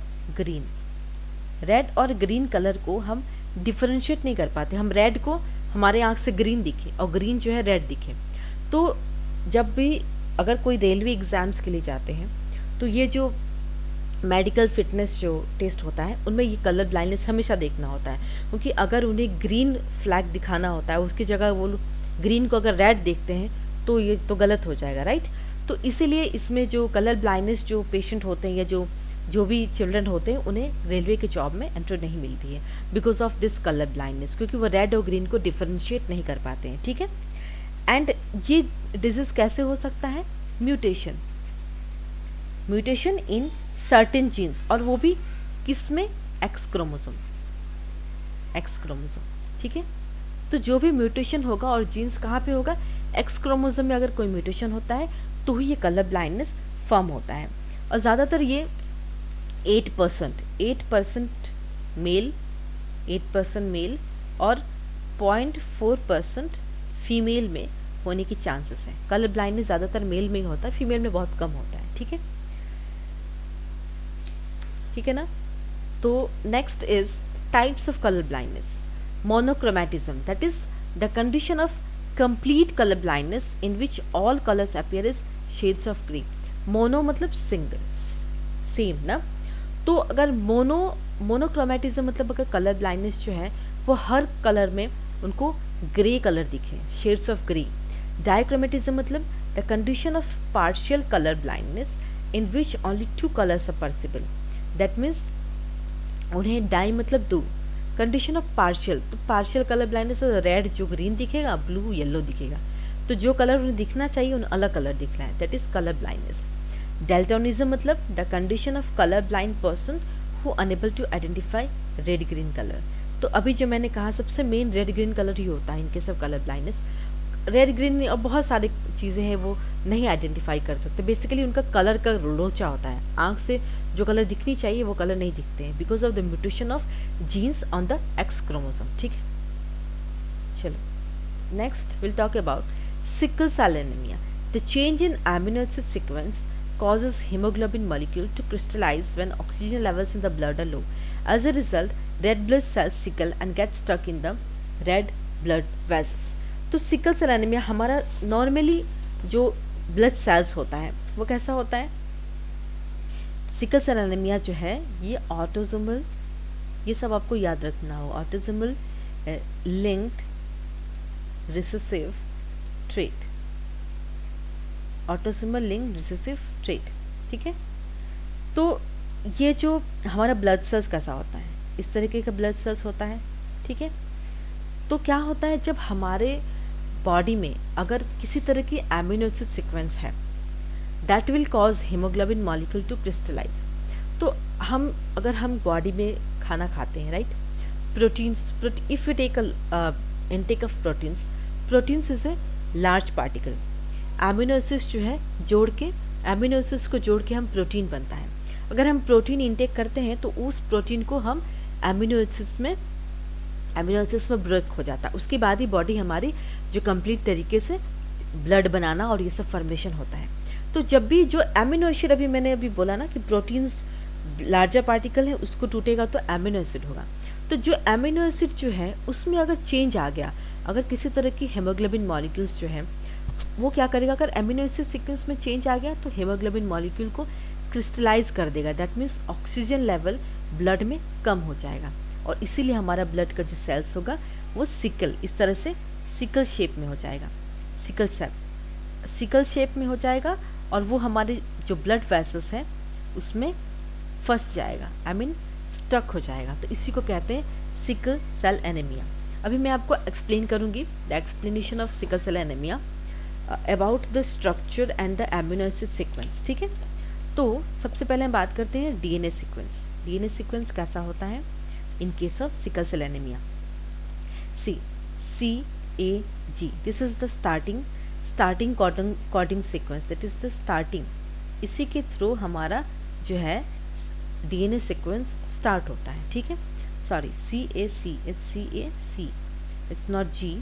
ग्रीन कलर को हम डिफरेंशिएट नहीं कर पाते, हम रेड को हमारे आँख से ग्रीन दिखे और ग्रीन जो है रेड दिखे, तो जब भी अगर कोई रेलवे एग्ज़ाम्स के लिए जाते हैं तो ये जो मेडिकल फिटनेस जो टेस्ट होता है उनमें ये कलर ब्लाइंडनेस हमेशा देखना होता है, क्योंकि अगर उन्हें ग्रीन फ्लैग दिखाना होता है उसकी जगह वो ग्रीन को अगर रेड देखते हैं तो ये तो गलत हो जाएगा, राइट। तो इसीलिए इसमें जो कलर ब्लाइंडनेस जो पेशेंट होते हैं या जो भी चिल्ड्रन होते हैं उन्हें रेलवे के जॉब में एंट्री नहीं मिलती है because of this colour blindness, क्योंकि वो रेड और ग्रीन को डिफरेंशिएट नहीं कर पाते हैं, ठीक है। एंड ये डिजीज कैसे हो सकता है? म्यूटेशन इन सर्टेन जीन्स, और वो भी किसमें? एक्स क्रोमोसोम, ठीक है। तो जो भी म्यूटेशन होगा और जीन्स कहाँ पे होगा? एक्स क्रोमोसोम में अगर कोई म्यूटेशन होता है तो ही ये कलर ब्लाइंडनेस फॉर्म होता है। और ज़्यादातर ये 8% मेल और 0.4% फीमेल में होने की चांसेस है। कलर ब्लाइंडनेस ज़्यादातर मेल में ही होता है, फीमेल में बहुत कम होता है, ठीक है ना। तो next is types of colour blindness. Monochromatism, that is the condition of complete colour blindness in which all colours appear as shades of grey. Mono मतलब सिंगल, सेम ना। तो अगर मोनोक्रोमेटिज्म मतलब अगर कलर ब्लाइंडनेस जो है वो हर कलर में उनको ग्रे कलर दिखे, शेड्स ऑफ ग्रे। डायक्रोमेटिज्म मतलब the condition of partial colour blindness in which only 2 colours are possible, that means उन्हें डाई मतलब 2, कंडीशन ऑफ पार्शियल, तो पार्शियल कलर ब्लाइंडनेस रेड जो ग्रीन दिखेगा, ब्लू येलो दिखेगा, तो जो कलर उन्हें दिखना चाहिए उन्हें अलग कलर दिखना है, that is colour blindness. Daltonism मतलब the condition of colour blind person who unable to identify red green colour. तो अभी जो मैंने कहा सबसे मेन रेड ग्रीन कलर ही होता है in case of colour blindness. Red green और बहुत सारी चीज़ें हैं वो नहीं आइडेंटिफाई कर सकते, बेसिकली उनका कलर का लोचा होता है, आंख से जो कलर दिखनी चाहिए वो कलर नहीं दिखते हैं because of the mutation of genes on the X chromosome, ठीक है। चलो next will talk about sickle cell anaemia. The change in amino acid sequence causes hemoglobin molecule to crystallize when oxygen levels in the blood are low. As a result, red blood cells sickle and get stuck in the red blood vessels. तो sickle cell anaemia हमारा normally जो blood cells होता है वो कैसा होता है? Sickle cell anaemia जो है ये ऑटोसोमल, ये सब आपको याद रखना हो, autosomal linked recessive trait, autosomal linked recessive trait, ठीक है। तो ये जो हमारा ब्लड सेल्स कैसा होता है, इस तरीके का ब्लड सेल्स होता है, ठीक है। तो क्या होता है जब हमारे बॉडी में अगर किसी तरह की एमिनो एसिड सीक्वेंस है that will cause haemoglobin molecule to crystallise. तो अगर हम बॉडी में खाना खाते हैं, right, proteins, if you take intake of proteins is a large particle, amino acids जो है एमिनो एसिड्स को जोड़ के हम प्रोटीन बनता है। अगर हम प्रोटीन इंटेक करते हैं तो उस प्रोटीन को हम एमिनो एसिड्स में ब्रेक हो जाता है, उसके बाद ही बॉडी हमारी जो कंप्लीट तरीके से ब्लड बनाना और ये सब फॉर्मेशन होता है। तो जब भी जो एमिनो एसिड, अभी मैंने बोला ना कि प्रोटीन्स लार्जर पार्टिकल है, उसको टूटेगा तो एमिनो एसिड होगा। तो जो एमिनो एसिड जो है उसमें अगर चेंज आ गया, अगर किसी तरह की हेमोग्लोबिन मॉलिक्यूल्स जो है वो क्या करेगा, अगर एमिनो एसिड सीक्वेंस में चेंज आ गया तो हेमोग्लोबिन मॉलिक्यूल को क्रिस्टलाइज कर देगा, that means oxygen level blood में कम हो जाएगा और इसीलिए हमारा ब्लड का जो सेल्स होगा वो इस तरह से सिकल शेप में हो जाएगा, सिकल शेप में हो जाएगा और वो हमारे जो ब्लड वेसल्स हैं उसमें फंस जाएगा, स्टक हो जाएगा। तो इसी को कहते हैं सिकल सेल एनीमिया। अभी मैं आपको एक्सप्लेन करूंगी the explanation of sickle cell anaemia about the structure and the amino acid sequence, ठीक है। तो सबसे पहले हम बात करते हैं डीएनए सीक्वेंस। डीएनए सीक्वेंस कैसा होता है in case of sickle cell anaemia? CAG, this is the starting coding sequence, that is the starting, इसी के थ्रू हमारा जो है डीएनए सीक्वेंस स्टार्ट होता है, ठीक है। Sorry, CAC, it's not G,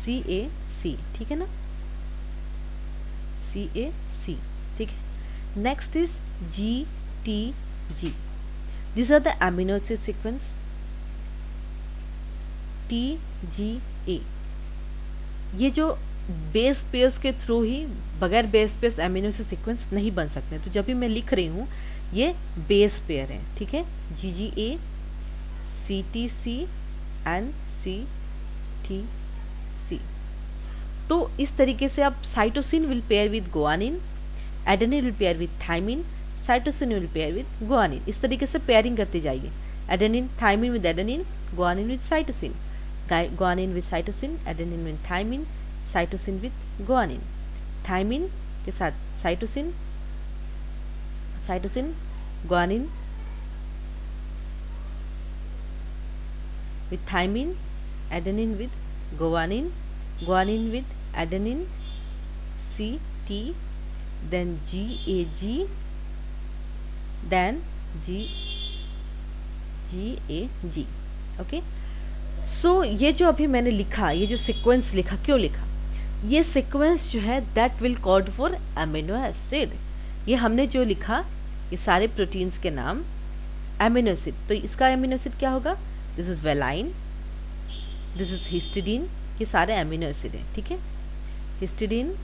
CAC, ठीक है ना, CAC, ठीक है। Next is GTG, this are the amino acid sequence. TGA, ये जो बेस पेयर्स के थ्रू ही, बगैर base pairs amino acid sequence नहीं बन सकते, तो जब भी मैं लिख रही हूँ ये बेस पेयर है, ठीक है। GGA, CTC एंड CTG, तो इस तरीके से आप cytosine will pair with guanine, adenine will pair with thymine, cytosine will pair with guanine. इस तरीके से पेयरिंग करते जाइए, adenine thymine with adenine, guanine with cytosine, guanine with cytosine, adenine with thymine, cytosine with guanine, thymine के साथ cytosine, cytosine guanine with thymine, adenine with guanine, guanine with adenine, C T, then G A G, then G A G. Okay, so ये जो अभी मैंने लिखा, ये जो sequence लिखा, क्यों लिखा? ये सीक्वेंस जो है that will code for amino acid. ये हमने जो लिखा ये सारे प्रोटीन्स के नाम अमीनो एसिड, तो इसका अमीनो एसिड क्या होगा? This is valine, this is histidine, ये सारे अमीनो एसिड हैं, ठीक है, histidine.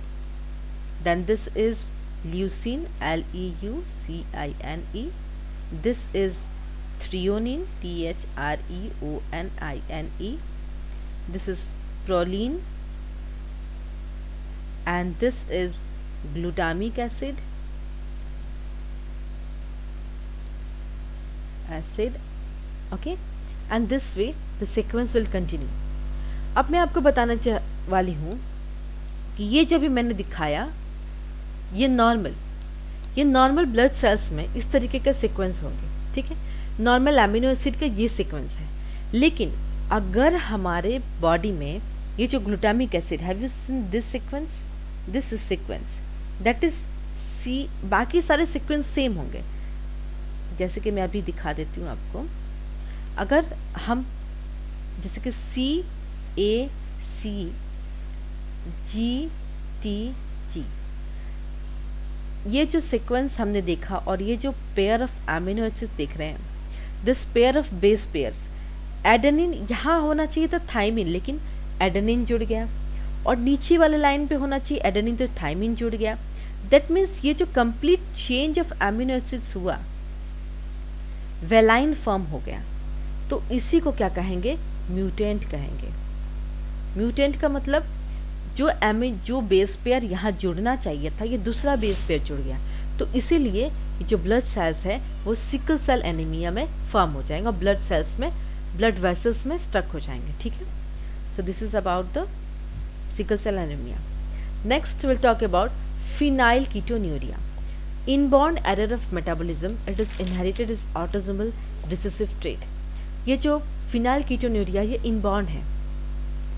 Then this is leucine, LEUCINE, this is threonine, THREONINE, this is proline, and this is glutamic acid, okay, and this way the sequence will continue. अब मैं आपको बताना वाली हूँ कि ये जो भी मैंने दिखाया ये नॉर्मल ब्लड सेल्स में इस तरीके का सीक्वेंस होंगे, ठीक है, नॉर्मल अमीनो एसिड का ये सीक्वेंस है। लेकिन अगर हमारे बॉडी में ये जो glutamic acid, have you seen this sequence, this is sequence that is C, बाकी सारे सीक्वेंस सेम होंगे। जैसे कि मैं अभी दिखा देती हूँ आपको, अगर हम जैसे कि CACGTG, ये जो सीक्वेंस हमने देखा और ये जो पेयर ऑफ अमीनो एसिड्स देख रहे हैं, this pair of base pairs, adenine यहाँ होना चाहिए था थाइमिन, लेकिन एडेनिन जुड़ गया, और नीचे वाले लाइन पे होना चाहिए एडेनिन, तो थाइमिन जुड़ गया। दैट मीन्स ये जो complete change of amino acids हुआ, वेलाइन फॉर्म हो गया, तो इसी को क्या कहेंगे? म्यूटेंट कहेंगे। म्यूटेंट का मतलब जो बेस पेयर यहाँ जुड़ना चाहिए था, ये दूसरा बेस पेयर जुड़ गया, तो इसीलिए जो ब्लड सेल्स है वो सिकल सेल एनीमिया में फॉर्म हो जाएंगे और ब्लड सेल्स में, ब्लड वेसल्स में स्टक हो जाएंगे, ठीक है। So this is about the sickle cell anemia. Next we'll talk about phenylketonuria. Inborn error of metabolism, it is inherited as autosomal recessive trait. ये जो phenylketonuria ये इनबॉर्न है।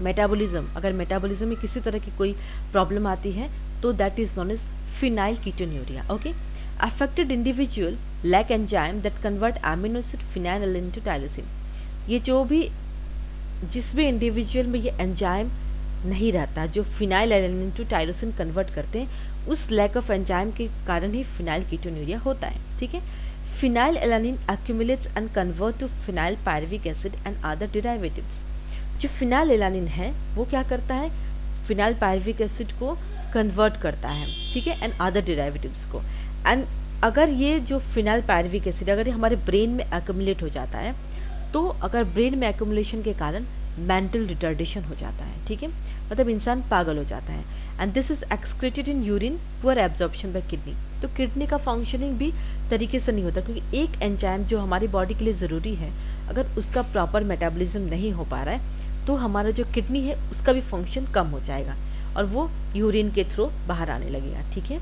मेटाबॉलिज्म, अगर मेटाबॉलिज्म में किसी तरह की कोई प्रॉब्लम आती है तो that is known as phenylketonuria. Okay, affected individual lack enzyme that convert amino acid phenylalanine to tyrosin. ये जो भी जिस भी इंडिविजुअल में ये एंजाइम नहीं रहता जो फिनाइलएलानिन टू टायरोसिन कन्वर्ट करते हैं, उस लैक ऑफ एंजाइम के कारण ही फिनाइलकीटोन्यूरिया होता है, ठीक है। Phenylalanine accumulates and convert to phenylpyruvic acid and other derivatives. जो फिनाइलएलानिन है वो क्या करता है? फिनाइलपायरुविक एसिड को कन्वर्ट करता है, ठीक है, एंड अदर डेरिवेटिव्स को। एंड अगर ये जो फिनाइलपायरुविक एसिड अगर ये हमारे ब्रेन में एक्यूमुलेट हो जाता है, तो अगर ब्रेन में एक्यूमुलेशन के कारण मेंटल रिटार्डेशन हो जाता है, ठीक है, मतलब इंसान पागल हो जाता है। And this is excreted in urine, poor absorption bye kidney. तो किडनी का फंक्शनिंग भी तरीके से नहीं होता, क्योंकि एक एंजाइम जो हमारी बॉडी के लिए ज़रूरी है, अगर उसका प्रॉपर मेटाबॉलिज्म नहीं हो पा रहा है तो हमारा जो किडनी है उसका भी फंक्शन कम हो जाएगा और वो यूरिन के थ्रू बाहर आने लगेगा, ठीक है।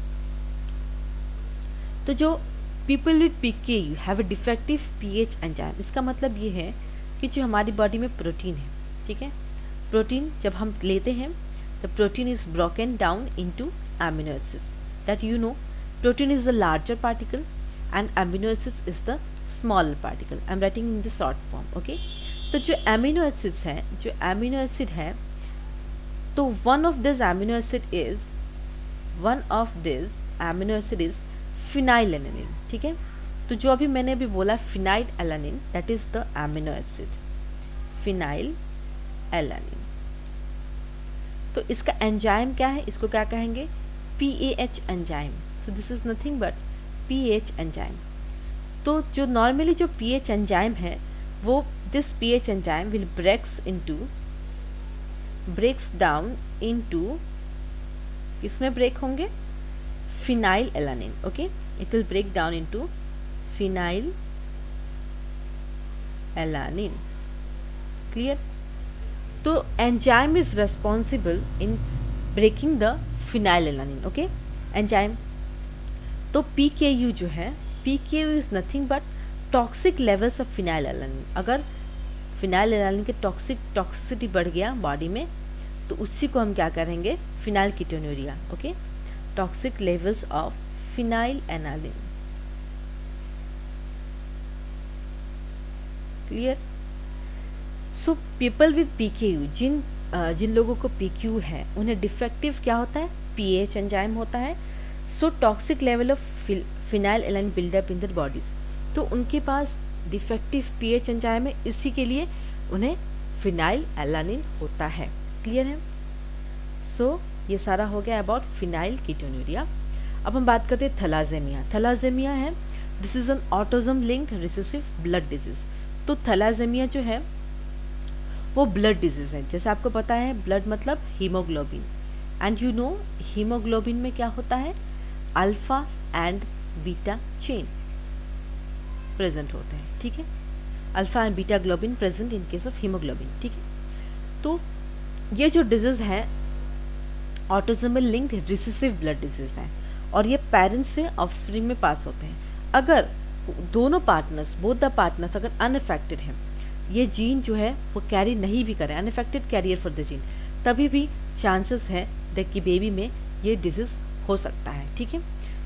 तो जो people with PKU have a defective pH enzyme, इसका मतलब ये है कि जो हमारी बॉडी में प्रोटीन है, ठीक है, प्रोटीन जब हम लेते हैं the protein is broken down into amino acids, that you know protein is the larger particle and amino acids is the smaller particle. I'm writing in the short form, okay. तो जो amino acids हैं, जो amino acid है, तो one of this amino acid is phenylalanine, ठीक है। तो जो अभी मैंने अभी बोला phenylalanine, that is the amino acid phenylalanine। तो इसका एंजाइम क्या है, इसको क्या कहेंगे? PAH enzyme. So this is nothing but PAH enzyme. तो जो नॉर्मली जो PAH एंजाइम है वो this PAH enzyme will breaks down into किसमें ब्रेक होंगे? Phenylalanine. Okay, it will break down into phenylalanine. Clear? तो enzyme is responsible in breaking the phenylalanine. Okay, enzyme. तो PKU जो है, PKU is nothing but toxic levels of phenylalanine. अगर phenylalanine के toxicity बढ़ गया body में तो उसी को हम क्या करेंगे? Phenyl ketonuria. Okay, toxic levels of phenylalanine. Clear? So people with PKU, जिन लोगों को PKU है उन्हें डिफेक्टिव क्या होता है? PH एंजाइम होता है. So toxic level of phenylalanine buildup in their bodies. तो उनके पास डिफेक्टिव PH एंजाइम है, इसी के लिए उन्हें फिनाइल एलानिन होता है. क्लियर है? सो ये सारा हो गया अबाउट फिनाइल कीटोन्यूरिया. अब हम बात करते हैं थैलासेमिया. थैलासेमिया है, this is an autism linked recessive blood disease. तो थैलासेमिया जो है वो ब्लड डिजीज है. जैसे आपको पता है ब्लड मतलब haemoglobin, and you know haemoglobin में क्या होता है? Alpha and beta chain present होते हैं. ठीक है, alpha and beta globin present in case of haemoglobin. ठीक है, तो ये जो डिजीज है autism linked recessive blood disease है और ये पेरेंट्स से ऑफस्प्रिंग में पास होते हैं. अगर दोनों पार्टनर्स, बोथ द पार्टनर्स अगर अनअफेक्टेड हैं, ये जीन जो है वो कैरी नहीं भी करें, unaffected carrier for the gene, तभी भी चांसेस है दैट कि बेबी में ये डिजीज हो सकता है. ठीक है,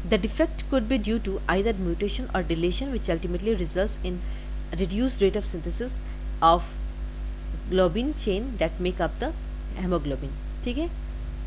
the defect could be due to either mutation और deletion which ultimately results in reduced rate of synthesis of globin chain that make up the hemoglobin. ठीक है,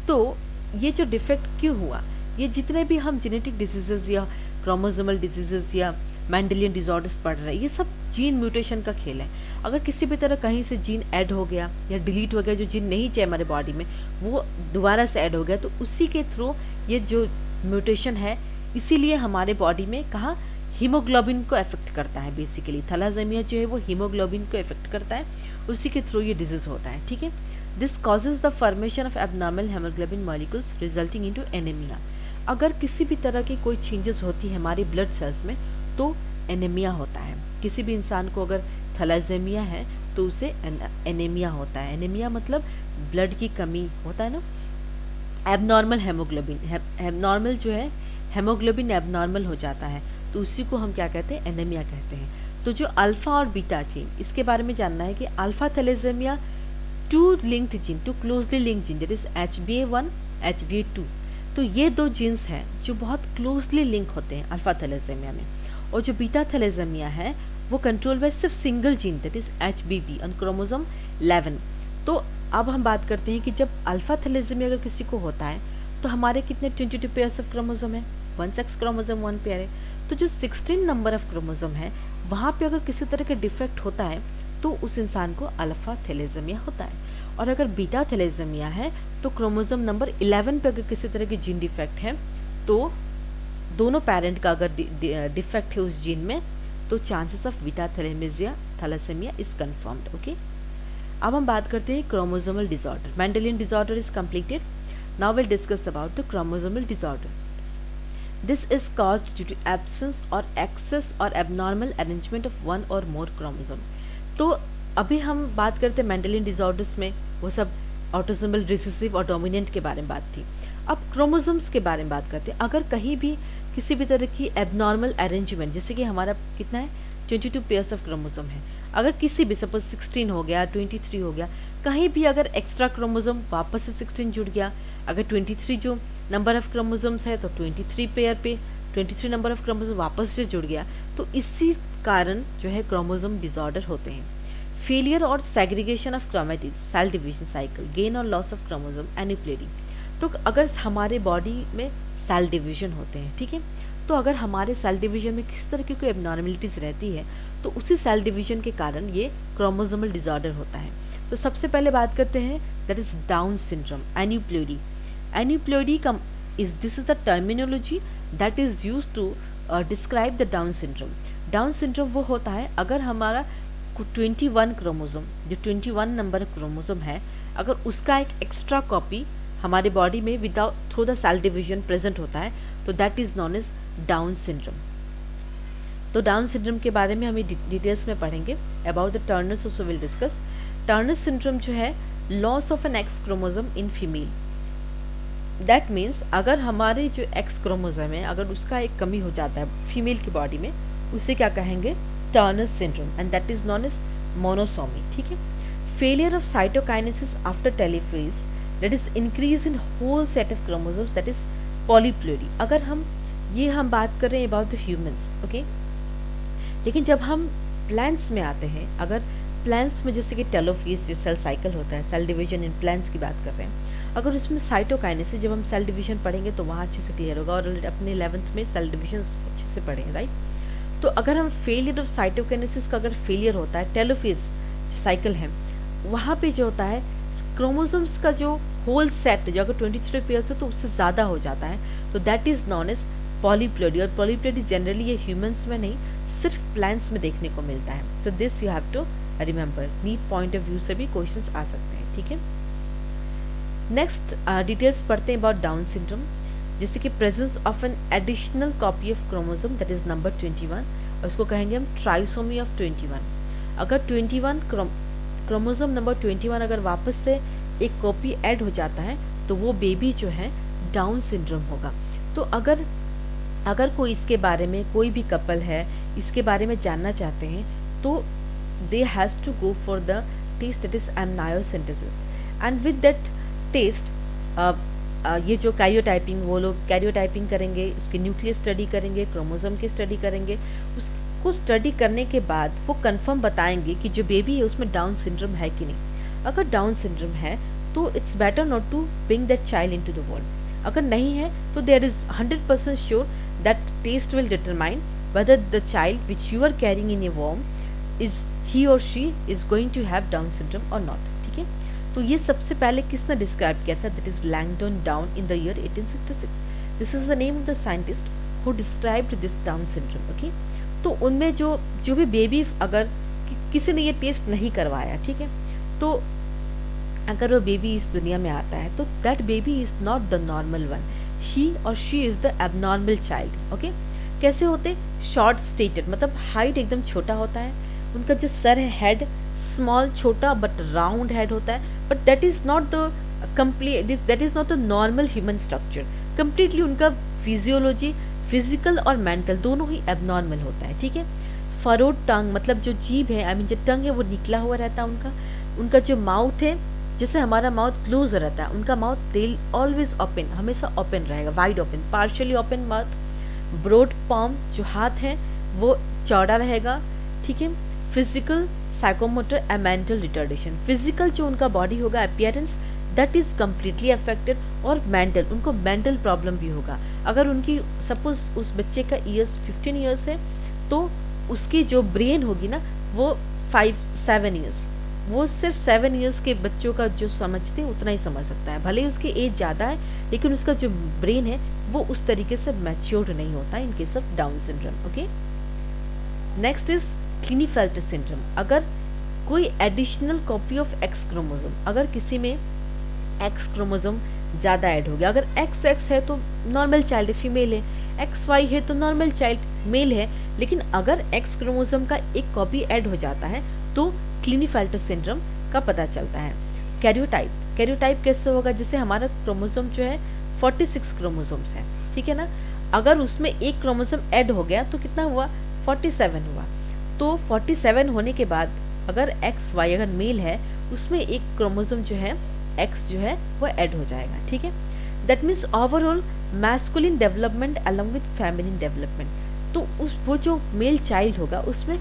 तो ये जो डिफेक्ट क्यों हुआ? ये जितने भी हम जेनेटिक डिजीजेस या क्रोमोसोमल डिजीजेस या मेंडेलियन डिसऑर्डर्स पढ़ रहे हैं, ये सब जीन म्यूटेशन का खेल है. अगर किसी भी तरह कहीं से जीन ऐड हो गया या डिलीट हो गया, जो जीन नहीं चाहिए हमारे बॉडी में वो दोबारा से ऐड हो गया, तो उसी के थ्रू ये जो म्यूटेशन है इसीलिए हमारे बॉडी में कहाँ हीमोग्लोबिन को अफेक्ट करता है. बेसिकली थैलासेमिया जो है वो हीमोग्लोबिन को अफेक्ट करता है, उसी के थ्रू ये डिजीज होता है. ठीक है, this causes the formation of abnormal haemoglobin molecules resulting into anaemia. अगर किसी भी तरह की कोई चेंजेस होती है हमारी ब्लड सेल्स में तो एनीमिया होता है. किसी भी इंसान को अगर थैलासेमिया है तो उसे एनीमिया होता है. एनीमिया मतलब ब्लड की कमी होता है ना. एबनॉर्मल हेमोग्लोबिन, एबनॉर्मल जो है हेमोग्लोबिन एबनॉर्मल हो जाता है तो उसी को हम क्या कहते हैं? एनीमिया कहते हैं. तो जो अल्फा और बीटा चेन, इसके बारे में जानना है कि alpha thalassaemia two linked gene, two closely linked gene that is HbA1 HbA2. तो ये दो जीन्स हैं जो बहुत क्लोजली लिंक होते हैं अल्फा थैलेसेमिया में. और जो बीटा थैलेसेमिया है वो कंट्रोल बाय सिर्फ single gene that is HBB on chromosome 11. तो अब हम बात करते हैं कि जब अल्फा थैलेसेमिया अगर किसी को होता है तो हमारे कितने 22 पेयर्स ऑफ क्रोमोसोम है? 1 सेक्स क्रोमोसोम 1 पेयर है. तो जो 16 नंबर ऑफ क्रोमोसोम है वहाँ पे अगर किसी तरह का डिफेक्ट होता है तो उस इंसान को अल्फा थैलेसेमिया होता है. और अगर बीटा थैलेसेमिया है तो क्रोमोसोम नंबर 11 पे अगर किसी तरह की जीन डिफेक्ट है तो दोनों पेरेंट का अगर डिफेक्ट है उस जीन में तो chances of beta thalassemia is confirmed. Okay, अब हम बात करते हैं chromosomal disorder. Mendelian disorder is completed. Now will discuss about the chromosomal disorder. This is caused due to absence or excess or abnormal arrangement of one or more chromosome. तो अभी हम बात करते हैं मेंडेलियन डिसऑर्डर्स में, वो सब autosomal recessive और डोमिनेंट के बारे में बात थी. अब क्रोमोसोम्स के बारे में बात करते हैं. अगर कहीं भी किसी भी तरह की एबनॉर्मल अरेंजमेंट, जैसे कि हमारा कितना है 22 पेयर्स ऑफ क्रोमोसोम है, अगर किसी भी सपोज 16 हो गया, 23 हो गया, कहीं भी अगर एक्स्ट्रा क्रोमोसोम वापस से 16 जुड़ गया, अगर 23 जो नंबर ऑफ क्रोमोसोम्स है तो 23 पेयर पे 23 नंबर ऑफ क्रोमोसोम वापस से जुड़ गया, तो इसी कारण जो है क्रोमोसोम डिसऑर्डर होते हैं. फेलियर और segregation of chromatids, cell division cycle, gain और लॉस ऑफ क्रोमोसोम, एन्यूप्लेरी. तो अगर हमारे बॉडी में सेल डिवीजन होते हैं, ठीक है, तो अगर हमारे सेल डिवीजन में किसी तरह की कोई एबनॉर्मलिटीज़ रहती है तो उसी सेल डिवीजन के कारण ये क्रोमोसोमल डिसऑर्डर होता है. तो सबसे पहले बात करते हैं that is Down syndrome, aneuploidy. Aneuploidy this is the terminology that is use to describe the Down syndrome. Down syndrome वो होता है अगर हमारा 21 क्रोमोसोम, जो 21 नंबर क्रोमोसोम है, अगर उसका एक एक्स्ट्रा कॉपी हमारे बॉडी में without through the cell division present होता है, तो that is known as Down syndrome. तो डाउन सिंड्रोम के बारे में हम डिटेल्स में पढ़ेंगे। About the Turner's also will discuss. Turner's syndrome जो है loss of an X chromosome in female. That means अगर हमारे जो एक्स क्रोमोसोम है अगर उसका एक कमी हो जाता है फीमेल की बॉडी में, उसे क्या कहेंगे, Turner's syndrome, and that is known as monosomy. ठीक है। Failure of cytokinesis after telophase, that is increase in whole set of chromosomes, that is polyploidy. अगर हम बात कर रहे हैं अबाउट द ह्यूमंस, ओके। लेकिन जब हम प्लांट्स में आते हैं, अगर प्लांट्स में जैसे कि टेलोफेज जो सेल साइकिल होता है, सेल डिवीजन इन प्लांट्स की बात कर रहे हैं, अगर उसमें साइटोकाइनेसिस, जब हम सेल डिवीजन पढ़ेंगे तो वहाँ अच्छे से क्लियर होगा, और अपने 11th में सेल डिवीजन अच्छे से पढ़ेंगे, राइट। तो अगर हम फेलियर ऑफ साइटोकाइनेसिस का अगर फेलियर होता है, टेलोफेज जो साइकिल है वहाँ पे जो होता है क्रोमोसोम्स का जो होल सेट जो अगर 23 पेयर्स है तो उससे ज़्यादा हो जाता है, तो that is known as polyploidy. और पॉलीप्लोइडी जनरली ये ह्यूमंस में नहीं, सिर्फ प्लांट्स में देखने को मिलता है। So this you have to remember, NEET point of view से भी क्वेश्चंस आ सकते हैं। ठीक है। नेक्स्ट डिटेल्स पढ़ते हैं अबाउट डाउन सिंड्रोम, जैसे कि presence of an additional copy of chromosome that is number 21, और उसको कहेंगे हम ट्राइसोमी ऑफ 21। अगर 21 क्रोमोसोम नंबर 21 अगर वापस से एक कॉपी ऐड हो जाता है तो वो बेबी जो है डाउन सिंड्रोम होगा। तो अगर कोई इसके बारे में, कोई भी कपल है इसके बारे में जानना चाहते हैं तो they has to go for the test that is amniocentesis, and with that test ये जो कैरियोटाइपिंग, वो लोग कैरियोटाइपिंग करेंगे, उसकी न्यूक्लियस स्टडी करेंगे, क्रोमोसोम की स्टडी करेंगे। उसको स्टडी करने के बाद वो कंफर्म बताएंगे कि जो बेबी है उसमें डाउन सिंड्रोम है कि नहीं। अगर डाउन सिंड्रोम है तो it's better not to bring that child into the world. अगर नहीं है तो there is 100% sure that test will determine whether the child which you are carrying in your womb is he or she is going to have Down syndrome or not। ठीक है। तो ये सबसे पहले किसने डिस्क्राइब किया था, that is Langdon down in the year 1866। This is the name of the scientist who described this down syndrome. Okay. तो उनमें जो भी बेबी अगर किसी ने ये टेस्ट नहीं करवाया, ठीक है, तो अगर वो बेबी इस दुनिया में आता है तो that baby is not the normal one, he और she is the abnormal child. Okay. कैसे होते, शॉर्ट स्टेटेड, मतलब हाइट एकदम छोटा होता है, उनका जो सर है हेड स्मॉल छोटा बट राउंड हेड होता है, but that is not the complete, that is not the normal human structure. Completely उनका फिजियोलॉजी, फिजिकल और मेंटल दोनों ही एबनॉर्मल होता है। ठीक है। फरोड टंग, मतलब जो जीभ है, आई मीन जो टंग है वो निकला हुआ रहता है उनका जो माउथ है, जैसे हमारा माउथ क्लोज रहता है, उनका माउथ दिल ऑलवेज ओपन, हमेशा ओपन रहेगा, wide open, partially open mouth. Broad palm, जो हाथ है वो चौड़ा रहेगा। ठीक है। Physical, psychomotor and mental retardation, physical जो उनका बॉडी होगा appearance that is completely affected, और मेंटल, उनको मेंटल प्रॉब्लम भी होगा। अगर उनकी सपोज उस बच्चे का ईयर्स 15 ईयर्स है तो उसकी जो ब्रेन होगी ना वो 5-7 ईयर्स, वो सिर्फ 7 ईयर्स के बच्चों का जो समझते हैं उतना ही समझ सकता है, भले ही उसकी एज ज़्यादा है लेकिन उसका जो ब्रेन है वो उस तरीके से मैच्योर्ड नहीं होता in case of Down syndrome. Okay. Next is Klinefelter syndrome. अगर कोई additional copy of X chromosome, अगर किसी में एक्स क्रोमोसोम ज़्यादा ऐड हो गया, अगर XX है तो नॉर्मल चाइल्ड फीमेल है, XY है तो नॉर्मल चाइल्ड मेल है, लेकिन अगर एक्स क्रोमोसोम का एक कॉपी ऐड हो जाता है तो क्लिनीफेल्टर सिंड्रोम का पता चलता है। कैरियोटाइप, कैरियोटाइप कैसे होगा, जैसे हमारा क्रोमोसोम जो है 46 क्रोमोसोम्स है, ठीक है ना, अगर उसमें एक क्रोमोसोम ऐड हो गया तो कितना हुआ, 47 हुआ। तो 47 होने के बाद अगर XY अगर मेल है उसमें एक क्रोमोसोम जो है X जो है वो ऐड हो जाएगा। ठीक है। That means overall masculine development along with feminine development, तो वो जो मेल चाइल्ड होगा उसमें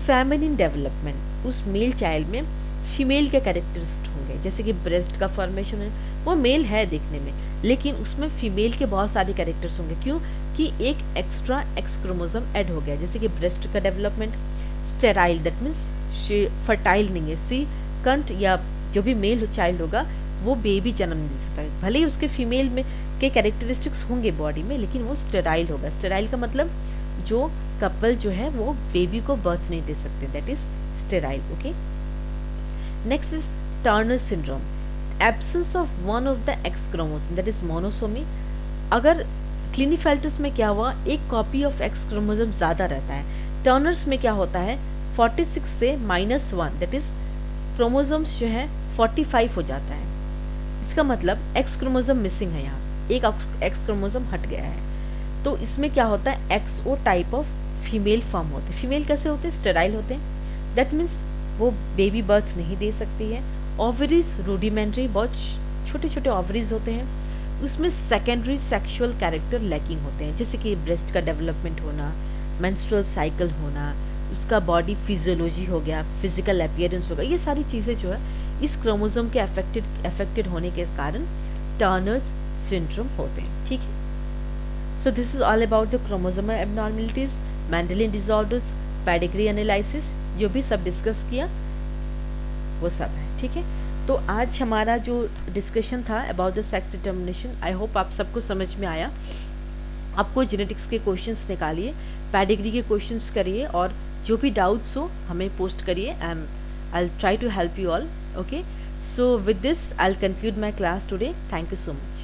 फेमिनिन डेवलपमेंट, उस मेल चाइल्ड में फीमेल के कैरेक्टरिस्ट होंगे, जैसे कि ब्रेस्ट का फॉर्मेशन है वो मेल है देखने में, लेकिन उसमें फीमेल के बहुत सारे कैरेक्टर्स होंगे। क्यों कि एक एक्स्ट्रा एक्स क्रोमोसोम ऐड हो गया, जैसे कि ब्रेस्ट का development. Sterile, that means fertile नहीं है, सी कंट या जो भी मेल चाइल्ड होगा वो बेबी जन्म नहीं दे सकता है, भले ही उसके फीमेल में के कैरेक्टरिस्टिक्स होंगे बॉडी में, लेकिन वो स्टेराइल होगा। स्टेराइल का मतलब जो कपल जो है वो बेबी को बर्थ नहीं दे सकते, that is sterile. Okay. Next is Turner syndrome. Absence of one of the X chromosome that is monosomy. अगर क्लिनीफेल्टर्स में क्या हुआ, एक कॉपी ऑफ एक्स क्रोमोसोम ज़्यादा रहता है। टर्नर्स में क्या होता है, 46 से -1 दैट इज क्रोमोसोम्स जो है 45 हो जाता है। इसका मतलब एक्स क्रोमोसोम मिसिंग है, यहाँ एक एक्स क्रोमोसोम हट गया है। तो इसमें क्या होता है, XO type of female form होते हैं। फीमेल कैसे होते हैं, स्टेराइल होते हैं, दैट मीन्स वो बेबी बर्थ नहीं दे सकती है। ओवरीज रूडिमेंट्री, बहुत छोटे छोटे ओवरीज होते हैं। उसमें सेकेंडरी सेक्सुअल कैरेक्टर लैकिंग होते हैं, जैसे कि ब्रेस्ट का डेवलपमेंट होना, मेंस्ट्रुअल साइकिल होना, उसका बॉडी फिजियोलॉजी हो गया, फिजिकल अपीयरेंस होगा, ये सारी चीज़ें जो है इस क्रोमोसोम के अफेक्टेड होने के कारण टर्नर्स सिंड्रोम होते हैं। ठीक है, so this is all about the chromosomal abnormalities, Mendelian disorders, pedigree analysis, जो भी सब डिस्कस किया वो सब है। ठीक है, तो आज हमारा जो डिस्कशन था about the sex determination, I hope आप सबको समझ में आया। आपको जेनेटिक्स के क्वेश्चंस निकालिए, पेडिग्री के क्वेश्चंस करिए, और जो भी डाउट्स हो हमें पोस्ट करिए। I'll try to help you all. Okay, so with this I'll conclude my class today. Thank you so much.